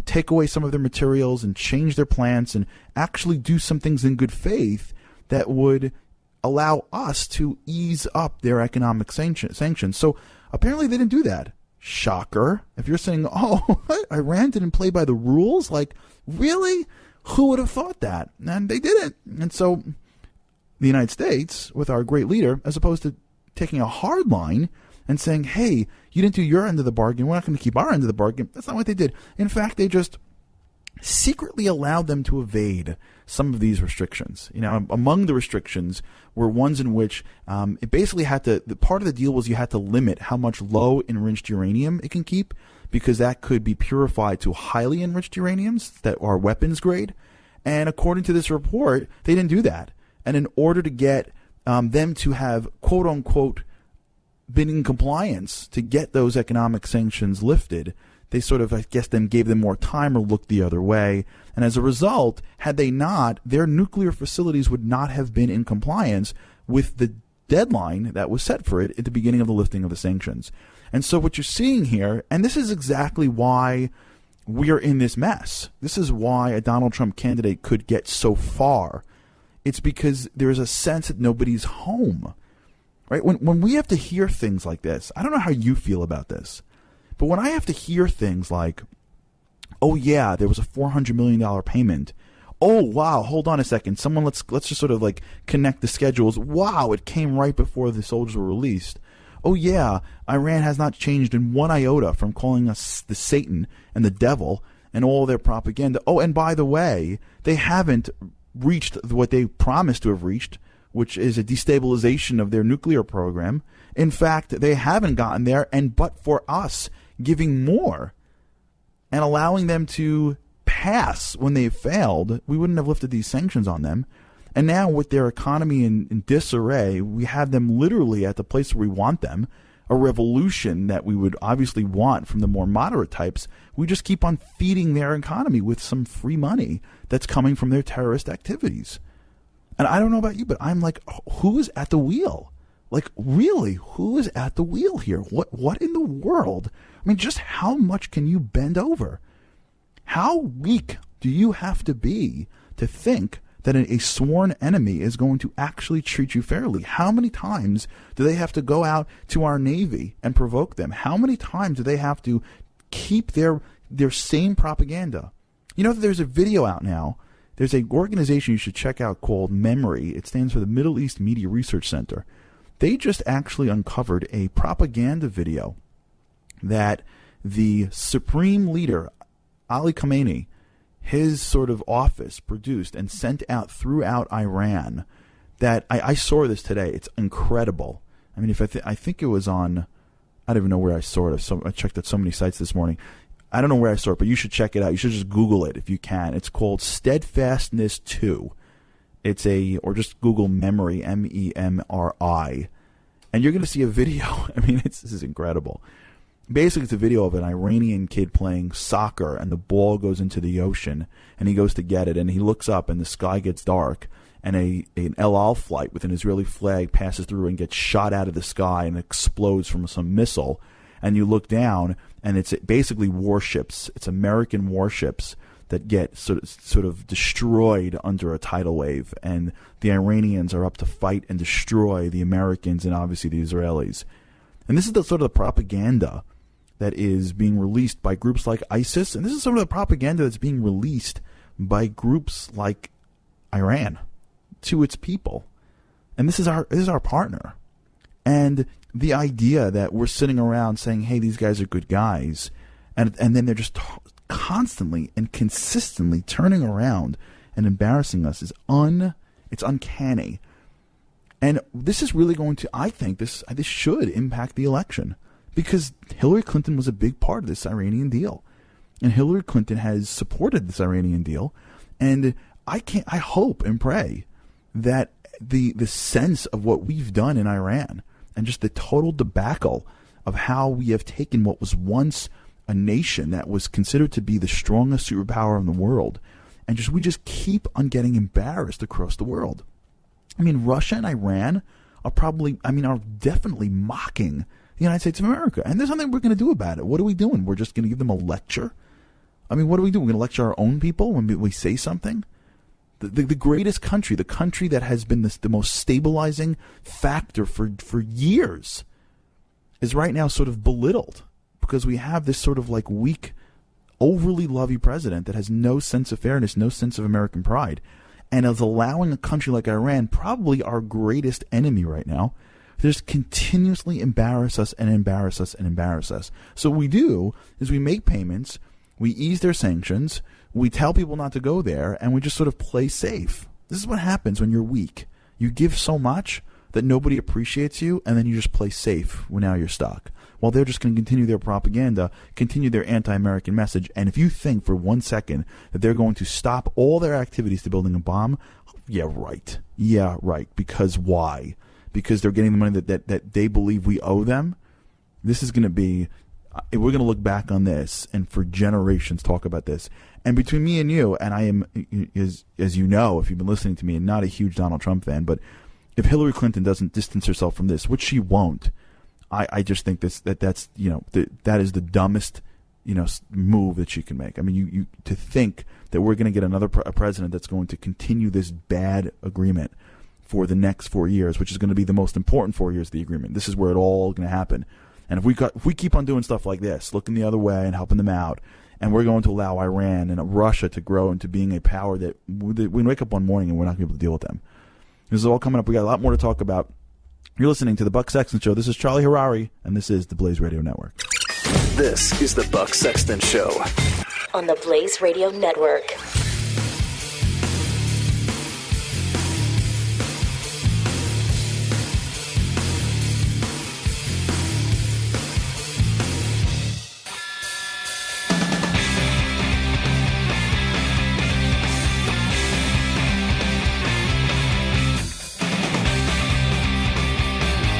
take away some of their materials and change their plants and actually do some things in good faith that would allow us to ease up their economic sanctions. So apparently they didn't do that. Shocker. If you're saying, oh, Iran didn't play by the rules, like, really? Who would have thought that? And they didn't. And so the United States, with our great leader, as opposed to taking a hard line and saying, hey, you didn't do your end of the bargain, we're not going to keep our end of the bargain. That's not what they did. In fact, they just secretly allowed them to evade some of these restrictions. Among the restrictions were ones in which it basically had to, the part of the deal was you had to limit how much low enriched uranium it can keep, because that could be purified to highly enriched uraniums that are weapons grade. And according to this report, they didn't do that. And in order to get them to have, quote unquote, been in compliance to get those economic sanctions lifted, they sort of, I guess, then gave them more time or looked the other way. And as a result, had they not, their nuclear facilities would not have been in compliance with the deadline that was set for it at the beginning of the lifting of the sanctions. And so what you're seeing here, and this is exactly why we are in this mess. This is why a Donald Trump candidate could get so far. It's because there's a sense that nobody's home. Right? When we have to hear things like this, I don't know how you feel about this, but when I have to hear things like, oh yeah, there was a $400 million payment. Oh wow, hold on a second. Someone let's just sort of like connect the schedules. Wow, it came right before the soldiers were released. Oh yeah, Iran has not changed in one iota from calling us the Satan and the devil and all their propaganda. Oh, and by the way, they haven't reached what they promised to have reached, which is a destabilization of their nuclear program. In fact, they haven't gotten there, and but for us giving more and allowing them to pass when they failed, we wouldn't have lifted these sanctions on them. And now with their economy in disarray, we have them literally at the place where we want them, a revolution that we would obviously want from the more moderate types. We just keep on feeding their economy with some free money that's coming from their terrorist activities. And I don't know about you, but I'm like, who is at the wheel? Like, really, who is at the wheel here? What in the world? I mean, just how much can you bend over? How weak do you have to be to think that a sworn enemy is going to actually treat you fairly? How many times do they have to go out to our Navy and provoke them? How many times do they have to keep their same propaganda? You know, there's a video out now. There's an organization you should check out called MEMRI. It stands for the Middle East Media Research Center. They just actually uncovered a propaganda video that the supreme leader, Ali Khamenei, his sort of office produced and sent out throughout Iran. That I saw this today. It's incredible. I mean, I think it was on, I don't even know where I saw it. I checked at so many sites this morning. I don't know where I saw it, but you should check it out. You should just Google it if you can. It's called Steadfastness 2. Or just Google MEMRI, MEMRI, and you're going to see a video. I mean, this is incredible. Basically, it's a video of an Iranian kid playing soccer, and the ball goes into the ocean, and he goes to get it, and he looks up, and the sky gets dark, and an El Al flight with an Israeli flag passes through and gets shot out of the sky and explodes from some missile. And you look down, and it's basically warships. It's American warships that get sort of destroyed under a tidal wave, and the Iranians are up to fight and destroy the Americans and obviously the Israelis. And this is the sort of the propaganda that is being released by groups like ISIS, and this is some of the propaganda that's being released by groups like Iran to its people. And this is our partner. And the idea that we're sitting around saying, hey, these guys are good guys, and then they're just constantly and consistently turning around and embarrassing us it's uncanny. And this is really going to, I think, this should impact the election, because Hillary Clinton was a big part of this Iranian deal. And Hillary Clinton has supported this Iranian deal. And I hope and pray that the sense of what we've done in Iran and just the total debacle of how we have taken what was once a nation that was considered to be the strongest superpower in the world, and we just keep on getting embarrassed across the world. I mean, Russia and Iran are definitely mocking the United States of America, and there's nothing we're going to do about it. What are we doing? We're just going to give them a lecture? I mean, what do we do? We're going to lecture our own people when we say something? The greatest country, the country that has been the most stabilizing factor for years, is right now sort of belittled because we have this sort of like weak, overly lovey president that has no sense of fairness, no sense of American pride, and is allowing a country like Iran, probably our greatest enemy right now, to just continuously embarrass us and embarrass us and embarrass us. So what we do is we make payments, we ease their sanctions, we tell people not to go there, and we just sort of play safe. This is what happens when you're weak. You give so much that nobody appreciates you, and then you just play safe when now you're stuck. Well, they're just going to continue their propaganda, continue their anti-American message, and if you think for 1 second that they're going to stop all their activities to building a bomb, yeah, right. Yeah, right. Because why? Because they're getting the money that they believe we owe them? This is going to be... We're going to look back on this and for generations talk about this. And between me and you, and I am, as you know, if you've been listening to me, and not a huge Donald Trump fan, but if Hillary Clinton doesn't distance herself from this, which she won't, I just think that's that is the dumbest move that she can make. I mean, you to think that we're going to get another president that's going to continue this bad agreement for the next 4 years, which is going to be the most important 4 years of the agreement. This is where it all going to happen. And if we keep on doing stuff like this, looking the other way and helping them out, and we're going to allow Iran and Russia to grow into being a power that we wake up one morning and we're not going to be able to deal with them. This is all coming up. We got a lot more to talk about. You're listening to the Buck Sexton Show. This is Charlie Harari, and this is the Blaze Radio Network. This is the Buck Sexton Show on the Blaze Radio Network.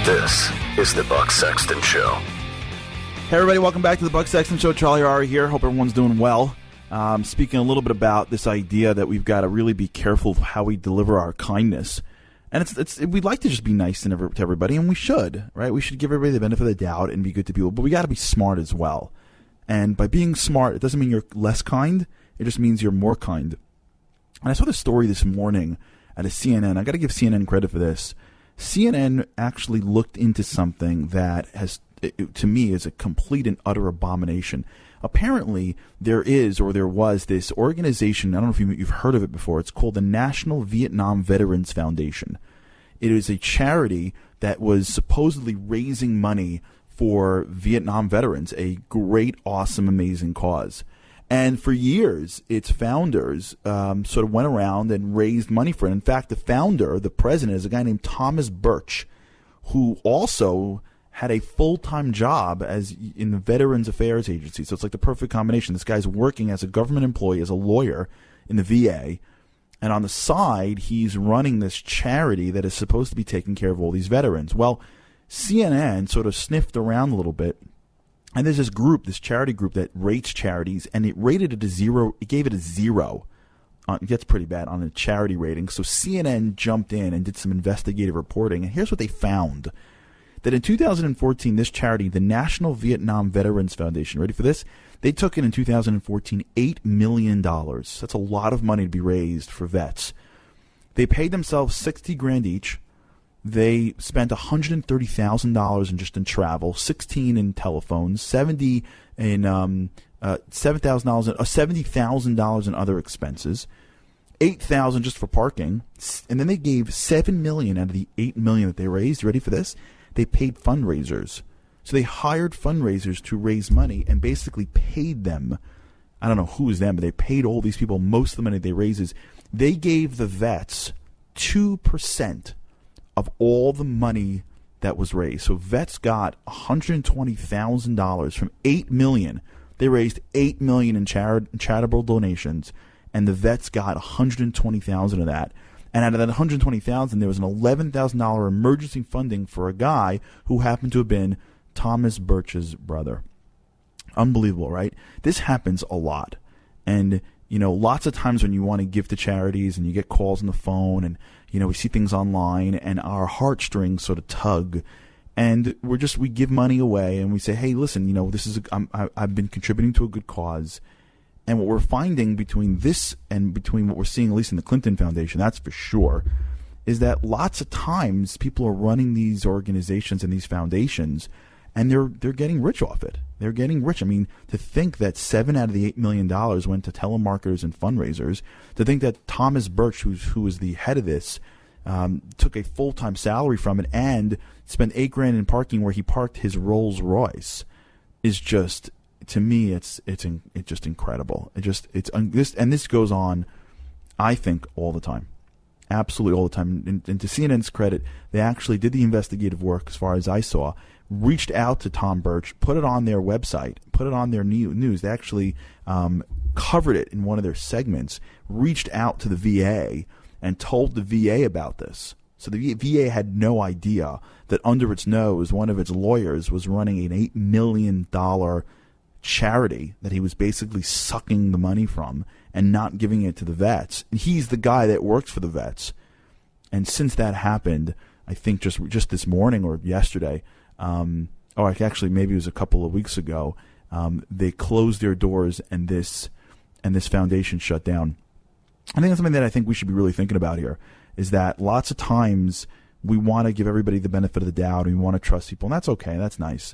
This is the Buck Sexton Show. Hey everybody, welcome back to the Buck Sexton Show. Charlie Harari here. Hope everyone's doing well. Speaking a little bit about this idea that we've got to really be careful of how we deliver our kindness. And we'd like to just be nice to everybody, and we should, right? We should give everybody the benefit of the doubt and be good to people, but we got to be smart as well. And by being smart, it doesn't mean you're less kind. It just means you're more kind. And I saw this story this morning at a CNN. I got to give CNN credit for this. CNN actually looked into something that has, to me, is a complete and utter abomination. Apparently, there was this organization, I don't know if you've heard of it before, it's called the National Vietnam Veterans Foundation. It is a charity that was supposedly raising money for Vietnam veterans, a great, awesome, amazing cause. And for years, its founders sort of went around and raised money for it. In fact, the founder, the president, is a guy named Thomas Birch, who also had a full-time job as in the Veterans Affairs Agency. So it's like the perfect combination. This guy's working as a government employee, as a lawyer in the VA, and on the side, he's running this charity that is supposed to be taking care of all these veterans. Well, CNN sort of sniffed around a little bit, and there's this group, this charity group that rates charities, and it rated it a 0. It gave it a 0. It gets pretty bad on a charity rating. So CNN jumped in and did some investigative reporting, and here's what they found. That in 2014, this charity, the National Vietnam Veterans Foundation, ready for this? They took in 2014, $8 million. That's a lot of money to be raised for vets. They paid themselves $60,000 each. They spent $130,000 in travel, $16,000 in telephones, $70,000 in other expenses, $8,000 just for parking, and then they gave $7 million out of the $8 million that they raised. You ready for this? They paid fundraisers. So they hired fundraisers to raise money and basically paid them. I don't know who is them, but they paid all these people most of the money they raised. They gave the vets 2% of all the money that was raised. So vets got $120,000 from $8 million. They raised $8 million in charitable donations, and the vets got $120,000 of that. And out of that $120,000, there was an $11,000 emergency funding for a guy who happened to have been Thomas Birch's brother. Unbelievable, right? This happens a lot. And, lots of times when you want to give to charities and you get calls on the phone and, we see things online and our heartstrings sort of tug. And we give money away and we say, hey, listen, I've been contributing to a good cause. And what we're finding between this and between what we're seeing, at least in the Clinton Foundation, that's for sure, is that lots of times people are running these organizations and these foundations, and they're getting rich off it. They're getting rich. I mean, to think that 7 out of the $8 million went to telemarketers and fundraisers, to think that Thomas Birch, who is the head of this, took a full-time salary from it and spent $8,000 in parking where he parked his Rolls Royce, is just, to me, it's just incredible. This goes on, I think, all the time, absolutely all the time. And to CNN's credit, they actually did the investigative work, as far as I saw, reached out to Tom Birch, put it on their website, put it on their news. They actually covered it in one of their segments, reached out to the VA and told the VA about this. So the VA had no idea that under its nose, one of its lawyers was running an $8 million charity that he was basically sucking the money from and not giving it to the vets. And he's the guy that works for the vets. And since that happened, I think just this morning or yesterday, or actually maybe it was a couple of weeks ago, they closed their doors and this foundation shut down. I think that's something that I think we should be really thinking about here, is that lots of times we want to give everybody the benefit of the doubt and we want to trust people, and that's okay, that's nice.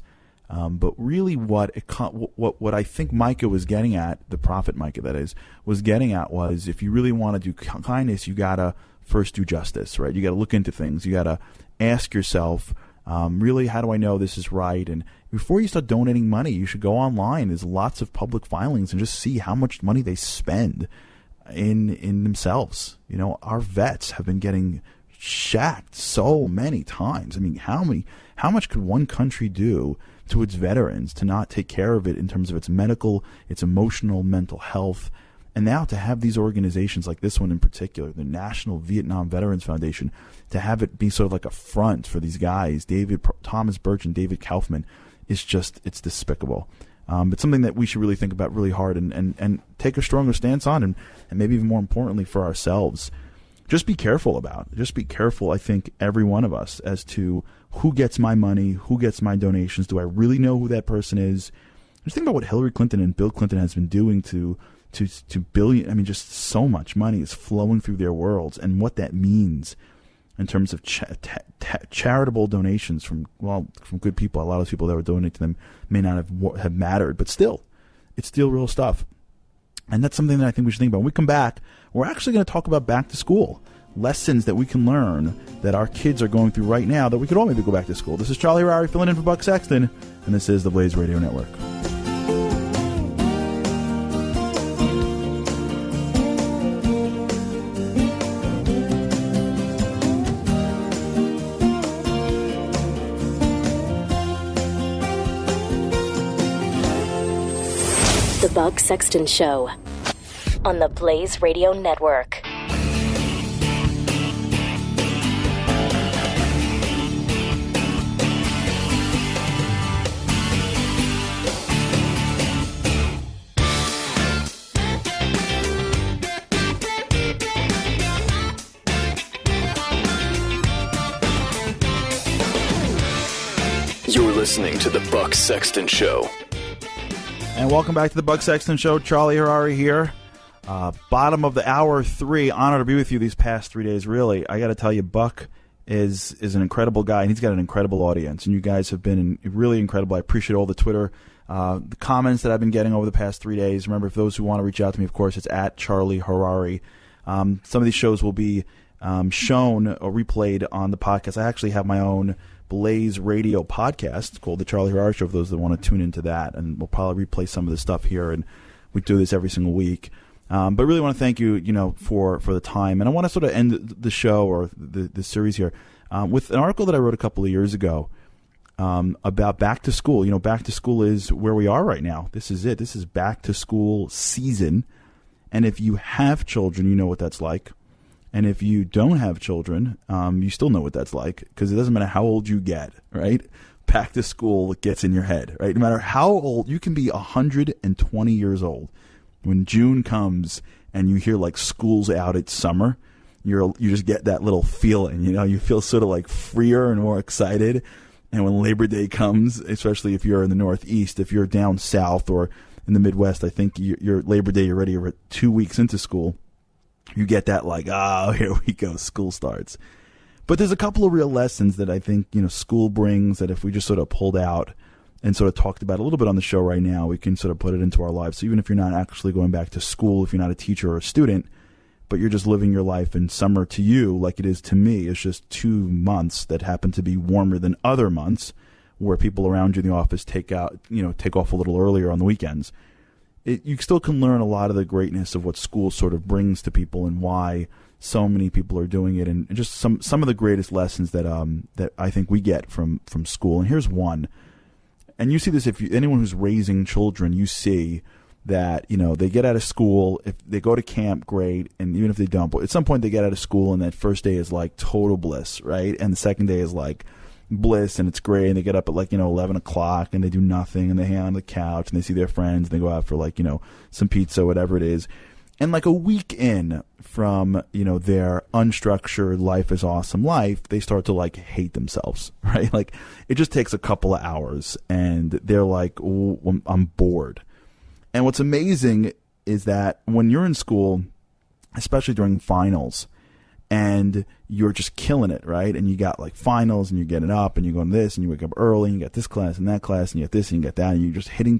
But really what I think Micah was getting at, the prophet Micah that is, was getting at was, if you really want to do kindness, you got to first do justice, right? You got to look into things. You got to ask yourself, really, how do I know this is right? And before you start donating money, you should go online. There's lots of public filings and just see how much money they spend in themselves. Our vets have been getting shacked so many times. I mean, how much could one country do to its veterans to not take care of it in terms of its medical, its emotional, mental health? And now to have these organizations like this one in particular, the National Vietnam Veterans Foundation, to have it be sort of like a front for these guys, Thomas Birch and David Kaufman, it's despicable. It's something that we should really think about really hard and take a stronger stance on, and maybe even more importantly for ourselves. Just be careful about. Just be careful, I think, every one of us, as to who gets my money, who gets my donations. Do I really know who that person is? Just think about what Hillary Clinton and Bill Clinton has been doing to to billion. I mean, just so much money is flowing through their worlds, and what that means in terms of charitable donations from good people. A lot of people that were donating to them may not have mattered, but still, it's still real stuff. And that's something that I think we should think about. When we come back, we're actually going to talk about back to school, lessons that we can learn that our kids are going through right now that we could all maybe go back to school. This is Charlie Harary filling in for Buck Sexton, and this is the Blaze Radio Network. The Buck Sexton Show on the Blaze Radio Network. You're listening to the Buck Sexton Show. And welcome back to the Buck Sexton Show. Charlie Harary here. Bottom of the hour 3. Honor to be with you these past 3 days, really. I got to tell you, Buck is an incredible guy, and he's got an incredible audience. And you guys have been really incredible. I appreciate all the Twitter, the comments that I've been getting over the past 3 days. Remember, for those who want to reach out to me, of course, it's at Charlie Harary. Some of these shows will be shown or replayed on the podcast. I actually have my own Blaze Radio podcast called The Charlie Harary Show, for those that want to tune into that. And we'll probably replay some of the stuff here, and we do this every single week. But really want to thank you, for the time. And I want to sort of end the show or the series here with an article that I wrote a couple of years ago about back to school. Back to school is where we are right now. This is it. This is back to school season. And if you have children, you know what that's like. And if you don't have children, you still know what that's like, because it doesn't matter how old you get, right? Back to school gets in your head, right? No matter how old, you can be 120 years old. When June comes and you hear like school's out, it's summer, you just get that little feeling, you feel sort of like freer and more excited. And when Labor Day comes, especially if you're in the Northeast, if you're down south or in the Midwest, I think your Labor Day, you're ready, you're 2 weeks into school. You get that like, here we go, school starts. But there's a couple of real lessons that I think, school brings that if we just sort of pulled out and sort of talked about a little bit on the show right now, we can sort of put it into our lives. So even if you're not actually going back to school, if you're not a teacher or a student, but you're just living your life, and summer to you, like it is to me, is just 2 months that happen to be warmer than other months where people around you in the office take off a little earlier on the weekends. You still can learn a lot of the greatness of what school sort of brings to people and why so many people are doing it, and just some of the greatest lessons that I think we get from school. And here's one. And you see this anyone who's raising children, you see that, they get out of school, if they go to camp, great, and even if they don't, but at some point they get out of school and that first day is like total bliss, right? And the second day is like bliss, and it's great, and they get up at 11 o'clock and they do nothing, and they hang on the couch and they see their friends and they go out for some pizza, whatever it is. And like a week in from their unstructured life is awesome life, they start to hate themselves, right? Like it just takes a couple of hours and they're like, oh, I'm bored. And what's amazing is that when you're in school, especially during finals, and you're just killing it, right? And you got finals, and you're getting up, and you're going this, and you wake up early, and you got this class and that class, and you got this and you got that, and you're just hitting.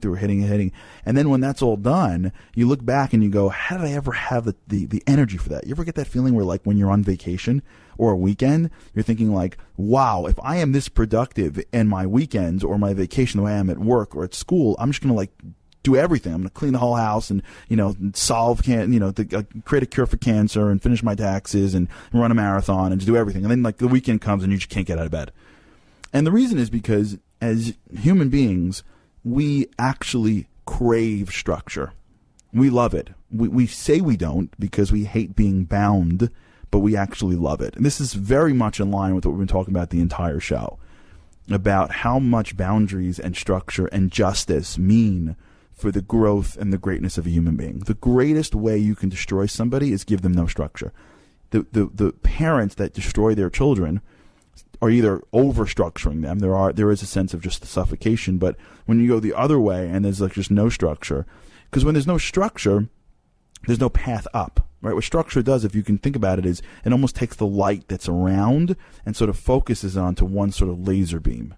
And then when that's all done, you look back and you go, how did I ever have the energy for that? You ever get that feeling where when you're on vacation or a weekend, you're thinking wow, if I am this productive in my weekends or my vacation the way I am at work or at school, I'm just going to do everything. I'm going to clean the whole house and, create a cure for cancer and finish my taxes and run a marathon and just do everything. And then the weekend comes and you just can't get out of bed. And the reason is because as human beings, we actually crave structure. We love it. We say we don't because we hate being bound, but we actually love it. And this is very much in line with what we've been talking about the entire show, about how much boundaries and structure and justice mean for the growth and the greatness of a human being. The greatest way you can destroy somebody is give them no structure. The parents that destroy their children are either over-structuring them. There is a sense of just suffocation, but when you go the other way and there's just no structure, because when there's no structure, there's no path up, right? What structure does, if you can think about it, is it almost takes the light that's around and sort of focuses onto one sort of laser beam.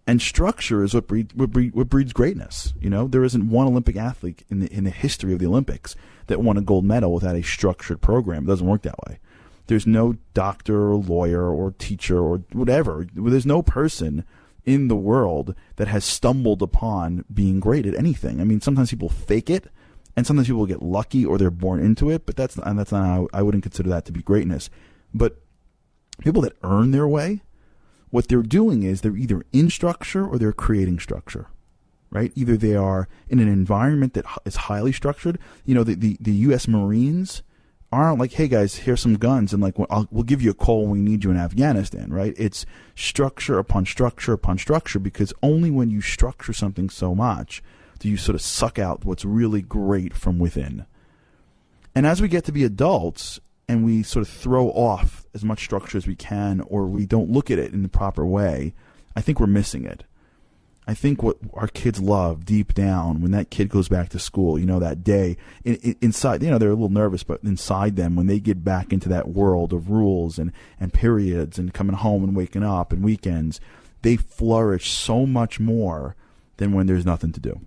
And structure is what breeds greatness. You know, there isn't one Olympic athlete in the history of the Olympics that won a gold medal without a structured program. It doesn't work that way. There's no doctor or lawyer or teacher or whatever. There's no person in the world that has stumbled upon being great at anything. I mean, sometimes people fake it, and sometimes people get lucky or they're born into it, but that's not how I wouldn't consider that to be greatness. But people that earn their way, what they're doing is they're either in structure or they're creating structure, right? Either they are in an environment that is highly structured. You know, the U.S. Marines aren't like, hey guys, here's some guns, and like we'll give you a call when we need you in Afghanistan, right? It's structure upon structure upon structure, because only when you structure something so much do you sort of suck out what's really great from within. And as we get to be adults and we sort of throw off as much structure as we can, or we don't look at it in the proper way, I think we're missing it. I think what our kids love deep down, when that kid goes back to school, you know, that day, inside, you know, they're a little nervous, but inside them, when they get back into that world of rules and periods and coming home and waking up and weekends, they flourish so much more than when there's nothing to do.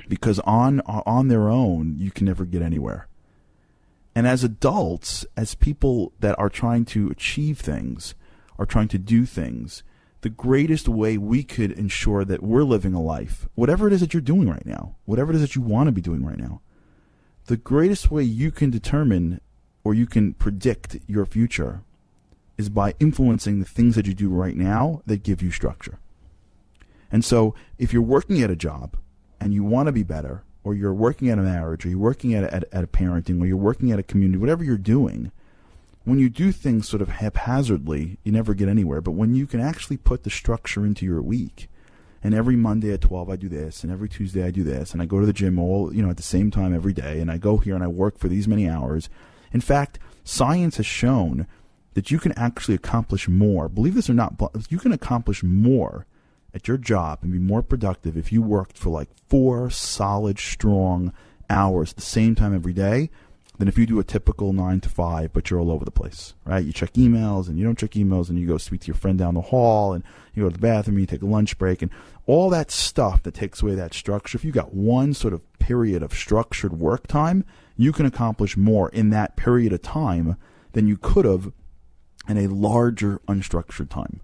Because on their own, you can never get anywhere. And as adults, as people that are trying to achieve things, are trying to do things, the greatest way we could ensure that we're living a life, whatever it is that you're doing right now, whatever it is that you want to be doing right now, the greatest way you can determine or you can predict your future is by influencing the things that you do right now that give you structure. And so if you're working at a job and you want to be better, or you're working at a marriage, or you're working at a parenting, or you're working at a community, whatever you're doing, when you do things sort of haphazardly, you never get anywhere. But when you can actually put the structure into your week, and every Monday at 12 I do this, and every Tuesday I do this, and I go to the gym all, you know, at the same time every day, and I go here and I work for these many hours. In fact, science has shown that you can actually accomplish more. Believe this or not, you can accomplish more at your job and be more productive if you worked for like 4 solid, strong hours at the same time every day than if you do a typical 9 to 5, but you're all over the place, right? You check emails and you don't check emails, and you go speak to your friend down the hall, and you go to the bathroom, and you take a lunch break, and all that stuff that takes away that structure. If you got one sort of period of structured work time, you can accomplish more in that period of time than you could have in a larger unstructured time.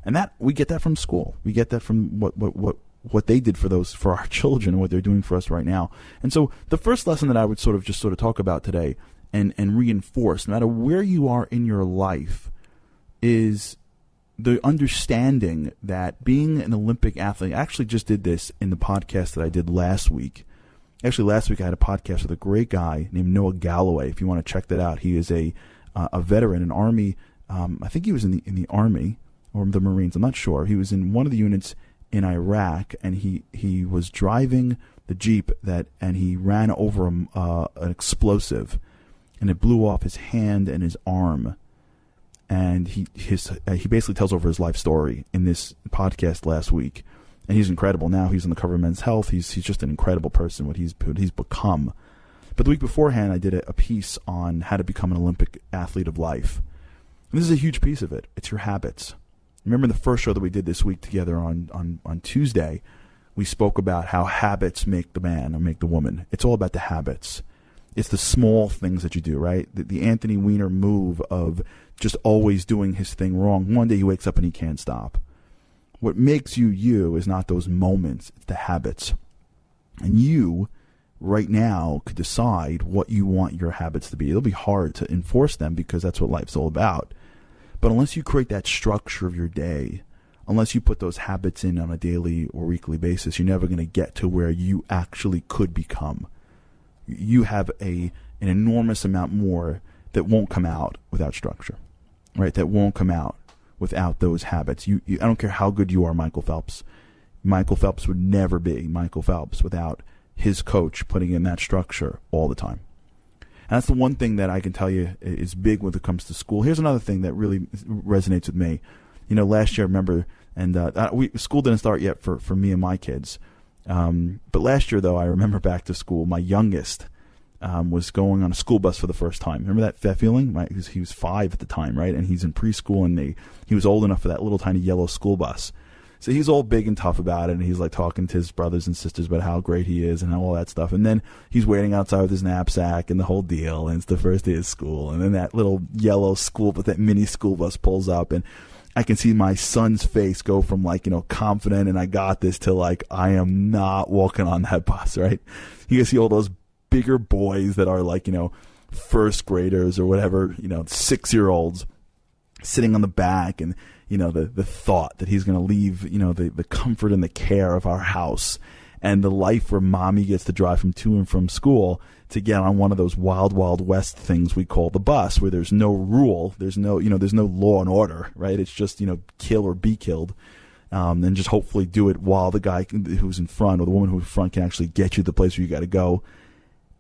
And that we get that from school. We get that from what they did for our children, and what they're doing for us right now. And so the first lesson that I would sort of talk about today and reinforce, no matter where you are in your life, is the understanding that being an Olympic athlete. I actually just did this in the podcast that I did last week. Actually, last week I had a podcast with a great guy named Noah Galloway. If you want to check that out, he is a veteran, an Army. I think he was in the Army or the Marines. I'm not sure. He was in one of the units in Iraq, and he was driving the Jeep and he ran over an explosive, and it blew off his hand and his arm. And he basically tells over his life story in this podcast last week, and he's incredible. Now he's on the cover of Men's Health. He's just an incredible person, what he's become. But the week beforehand, I did a piece on how to become an Olympic athlete of life. And this is a huge piece of it. It's your habits. Remember the first show that we did this week together on Tuesday, we spoke about how habits make the man or make the woman. It's all about the habits. It's the small things that you do, right? The Anthony Weiner move of just always doing his thing wrong. One day he wakes up and he can't stop. What makes you is not those moments, it's the habits. And you, right now, could decide what you want your habits to be. It'll be hard to enforce them because that's what life's all about. But unless you create that structure of your day, unless you put those habits in on a daily or weekly basis, you're never going to get to where you actually could become. You have an enormous amount more that won't come out without structure, right? That won't come out without those habits. I don't care how good you are, Michael Phelps. Michael Phelps would never be Michael Phelps without his coach putting in that structure all the time. And that's the one thing that I can tell you is big when it comes to school. Here's another thing that really resonates with me. You know, last year, I remember, and school didn't start yet for me and my kids. But last year, though, I remember back to school, my youngest, was going on a school bus for the first time. Remember that feeling? Right? He was 5 at the time, right? And he's in preschool, and he was old enough for that little tiny yellow school bus. So he's all big and tough about it, and he's like talking to his brothers and sisters about how great he is and all that stuff. And then he's waiting outside with his knapsack and the whole deal, and it's the first day of school. And then that little yellow school, but that mini school bus pulls up, and I can see my son's face go from like, confident and I got this to like, I am not walking on that bus, right? You can see all those bigger boys that are like, first graders or whatever, 6-year-olds sitting on the back, and the thought that he's going to leave, the comfort and the care of our house and the life where mommy gets to drive him to and from school to get on one of those wild, wild west things we call the bus, where there's no rule, there's no law and order, right? It's just, kill or be killed, and just hopefully do it while the guy who's in front or the woman who's in front can actually get you to the place where you got to go.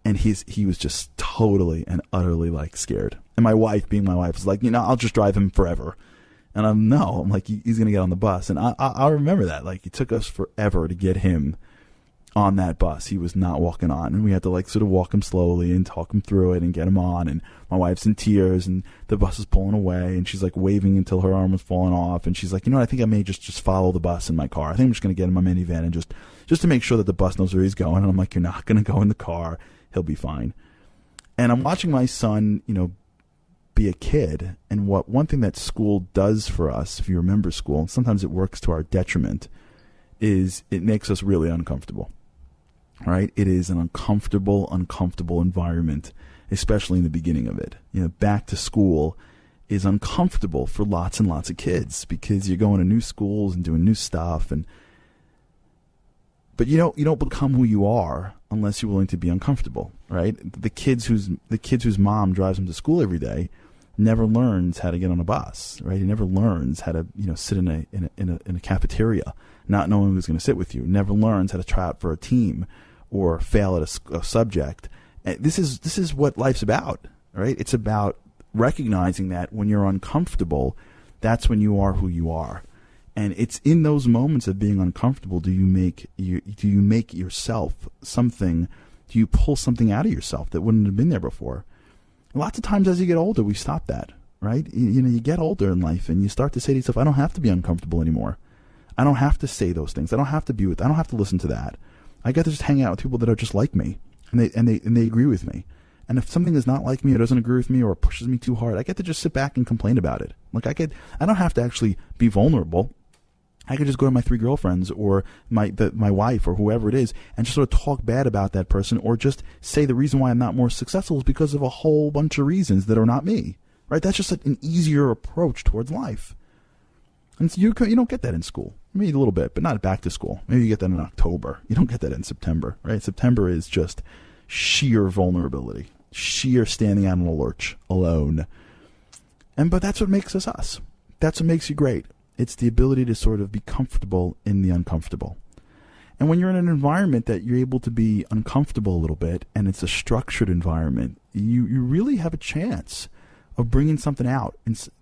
And he was just totally and utterly like scared. And my wife, being my wife, was like, I'll just drive him forever. And I'm like, he's going to get on the bus. And I remember that. Like, it took us forever to get him on that bus. He was not walking on. And we had to like sort of walk him slowly and talk him through it and get him on. And my wife's in tears, and the bus is pulling away, and she's like waving until her arm was falling off. And she's like, I think I may just follow the bus in my car. I think I'm just going to get in my minivan and just to make sure that the bus knows where he's going. And I'm like, you're not going to go in the car. He'll be fine. And I'm watching my son, be a kid, and one thing that school does for us, if you remember school, and sometimes it works to our detriment, is it makes us really uncomfortable, right? It is an uncomfortable environment, especially in the beginning of it. Back to school is uncomfortable for lots and lots of kids because you're going to new schools and doing new stuff, but you don't become who you are unless you're willing to be uncomfortable, right? The kids whose mom drives them to school every day never learns how to get on a bus, right? He never learns how to, sit in a cafeteria, not knowing who's going to sit with you. Never learns how to try out for a team or fail at a subject. And this is what life's about, right? It's about recognizing that when you're uncomfortable, that's when you are who you are. And it's in those moments of being uncomfortable do you make yourself something? Do you pull something out of yourself that wouldn't have been there before? Lots of times as you get older, we stop that, right? You get older in life and you start to say to yourself, I don't have to be uncomfortable anymore. I don't have to say those things. I don't have to I don't have to listen to that. I get to just hang out with people that are just like me, and they agree with me. And if something is not like me or doesn't agree with me or pushes me too hard, I get to just sit back and complain about it. Like I don't have to actually be vulnerable. I could just go to my 3 girlfriends or my wife or whoever it is and just sort of talk bad about that person, or just say the reason why I'm not more successful is because of a whole bunch of reasons that are not me, right? That's just an easier approach towards life. And so you don't get that in school. Maybe a little bit, but not back to school. Maybe you get that in October. You don't get that in September, right? September is just sheer vulnerability, sheer standing out on a lurch alone. But that's what makes us us. That's what makes you great. It's the ability to sort of be comfortable in the uncomfortable. And when you're in an environment that you're able to be uncomfortable a little bit, and it's a structured environment, you really have a chance of bringing something out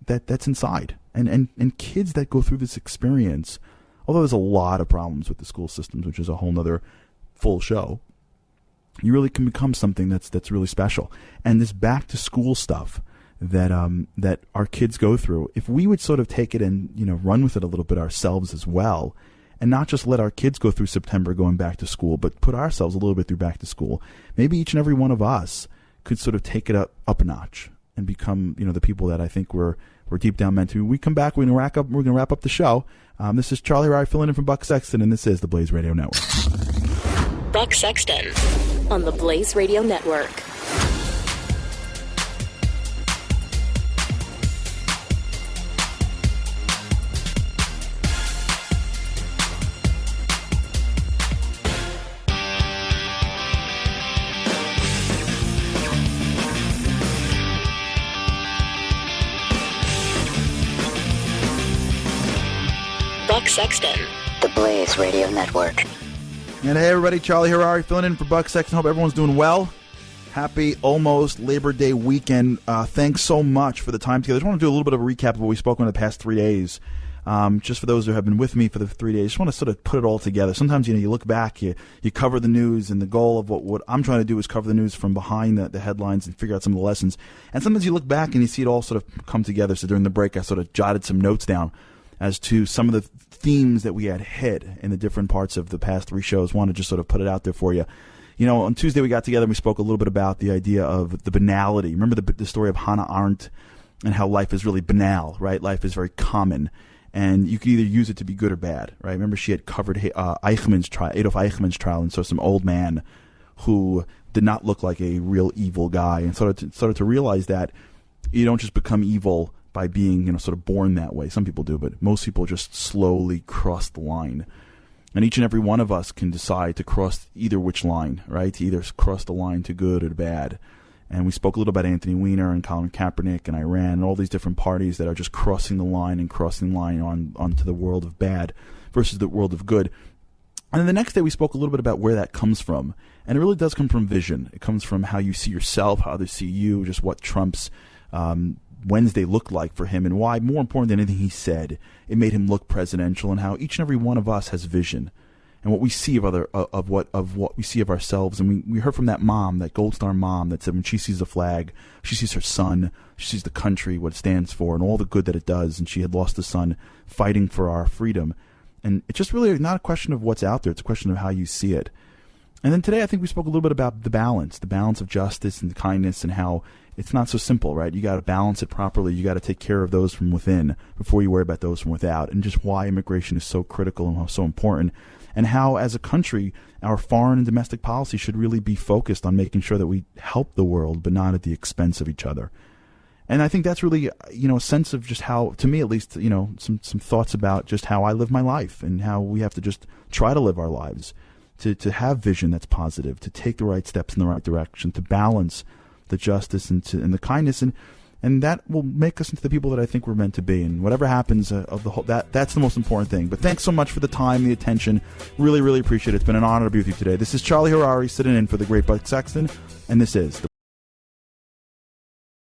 that's inside. And kids that go through this experience, although there's a lot of problems with the school systems, which is a whole nother full show, you really can become something that's really special. And this back to school stuff that our kids go through, if we would sort of take it and run with it a little bit ourselves as well, and not just let our kids go through September going back to school, but put ourselves a little bit through back to school, maybe each and every one of us could sort of take it up a notch and become the people that I think we're deep down meant to be. When we come back, we're gonna wrap up the show. This is Charlie Rye filling in for Buck Sexton, and this is the Blaze Radio Network. Buck Sexton on the Blaze Radio Network. Buck Sexton, the Blaze Radio Network. And hey everybody, Charlie Harari filling in for Buck Sexton. Hope everyone's doing well. Happy almost Labor Day weekend. Thanks so much for the time together. I just want to do a little bit of a recap of what we spoke on the past 3 days. Just for those who have been with me for the 3 days, just want to sort of put it all together. Sometimes, you look back, you cover the news, and the goal of what I'm trying to do is cover the news from behind the headlines and figure out some of the lessons. And sometimes you look back and you see it all sort of come together. So during the break, I sort of jotted some notes down as to some of the themes that we had hit in the different parts of the past 3 shows. Want to just sort of put it out there for you. On Tuesday we got together and we spoke a little bit about the idea of the banality. Remember the story of Hannah Arendt and how life is really banal, right? Life is very common, and you can either use it to be good or bad, right? Remember she had covered Adolf Eichmann's trial, and so some old man who did not look like a real evil guy, and started to realize that you don't just become evil by being sort of born that way. Some people do, but most people just slowly cross the line. And each and every one of us can decide to cross either which line, right? To either cross the line to good or to bad. And we spoke a little about Anthony Weiner and Colin Kaepernick and Iran and all these different parties that are just crossing the line onto the world of bad versus the world of good. And then the next day we spoke a little bit about where that comes from. And it really does come from vision. It comes from how you see yourself, how others see you, just what Trump's Wednesday looked like for him, and why, more important than anything he said, it made him look presidential, and how each and every one of us has vision and what we see of what we see of ourselves. And we heard from that mom, that Gold Star mom, that said when she sees the flag, she sees her son, she sees the country, what it stands for, and all the good that it does. And she had lost a son fighting for our freedom. And it's just really not a question of what's out there; it's a question of how you see it. And then today, I think we spoke a little bit about the balance of justice and kindness, and how it's not so simple, right? You got to balance it properly. You got to take care of those from within before you worry about those from without, and just why immigration is so critical and so important, and how, as a country, our foreign and domestic policy should really be focused on making sure that we help the world, but not at the expense of each other. And I think that's really, a sense of just how, to me at least, some thoughts about just how I live my life, and how we have to just try to live our lives, to have vision that's positive, to take the right steps in the right direction, to balance the justice and the kindness, and that will make us into the people that I think we're meant to be. And whatever happens of the whole, that's the most important thing. But thanks so much for the time, the attention. Really, really appreciate it. It's been an honor to be with you today. This is Charlie Harari sitting in for the great Buck Sexton, and this is the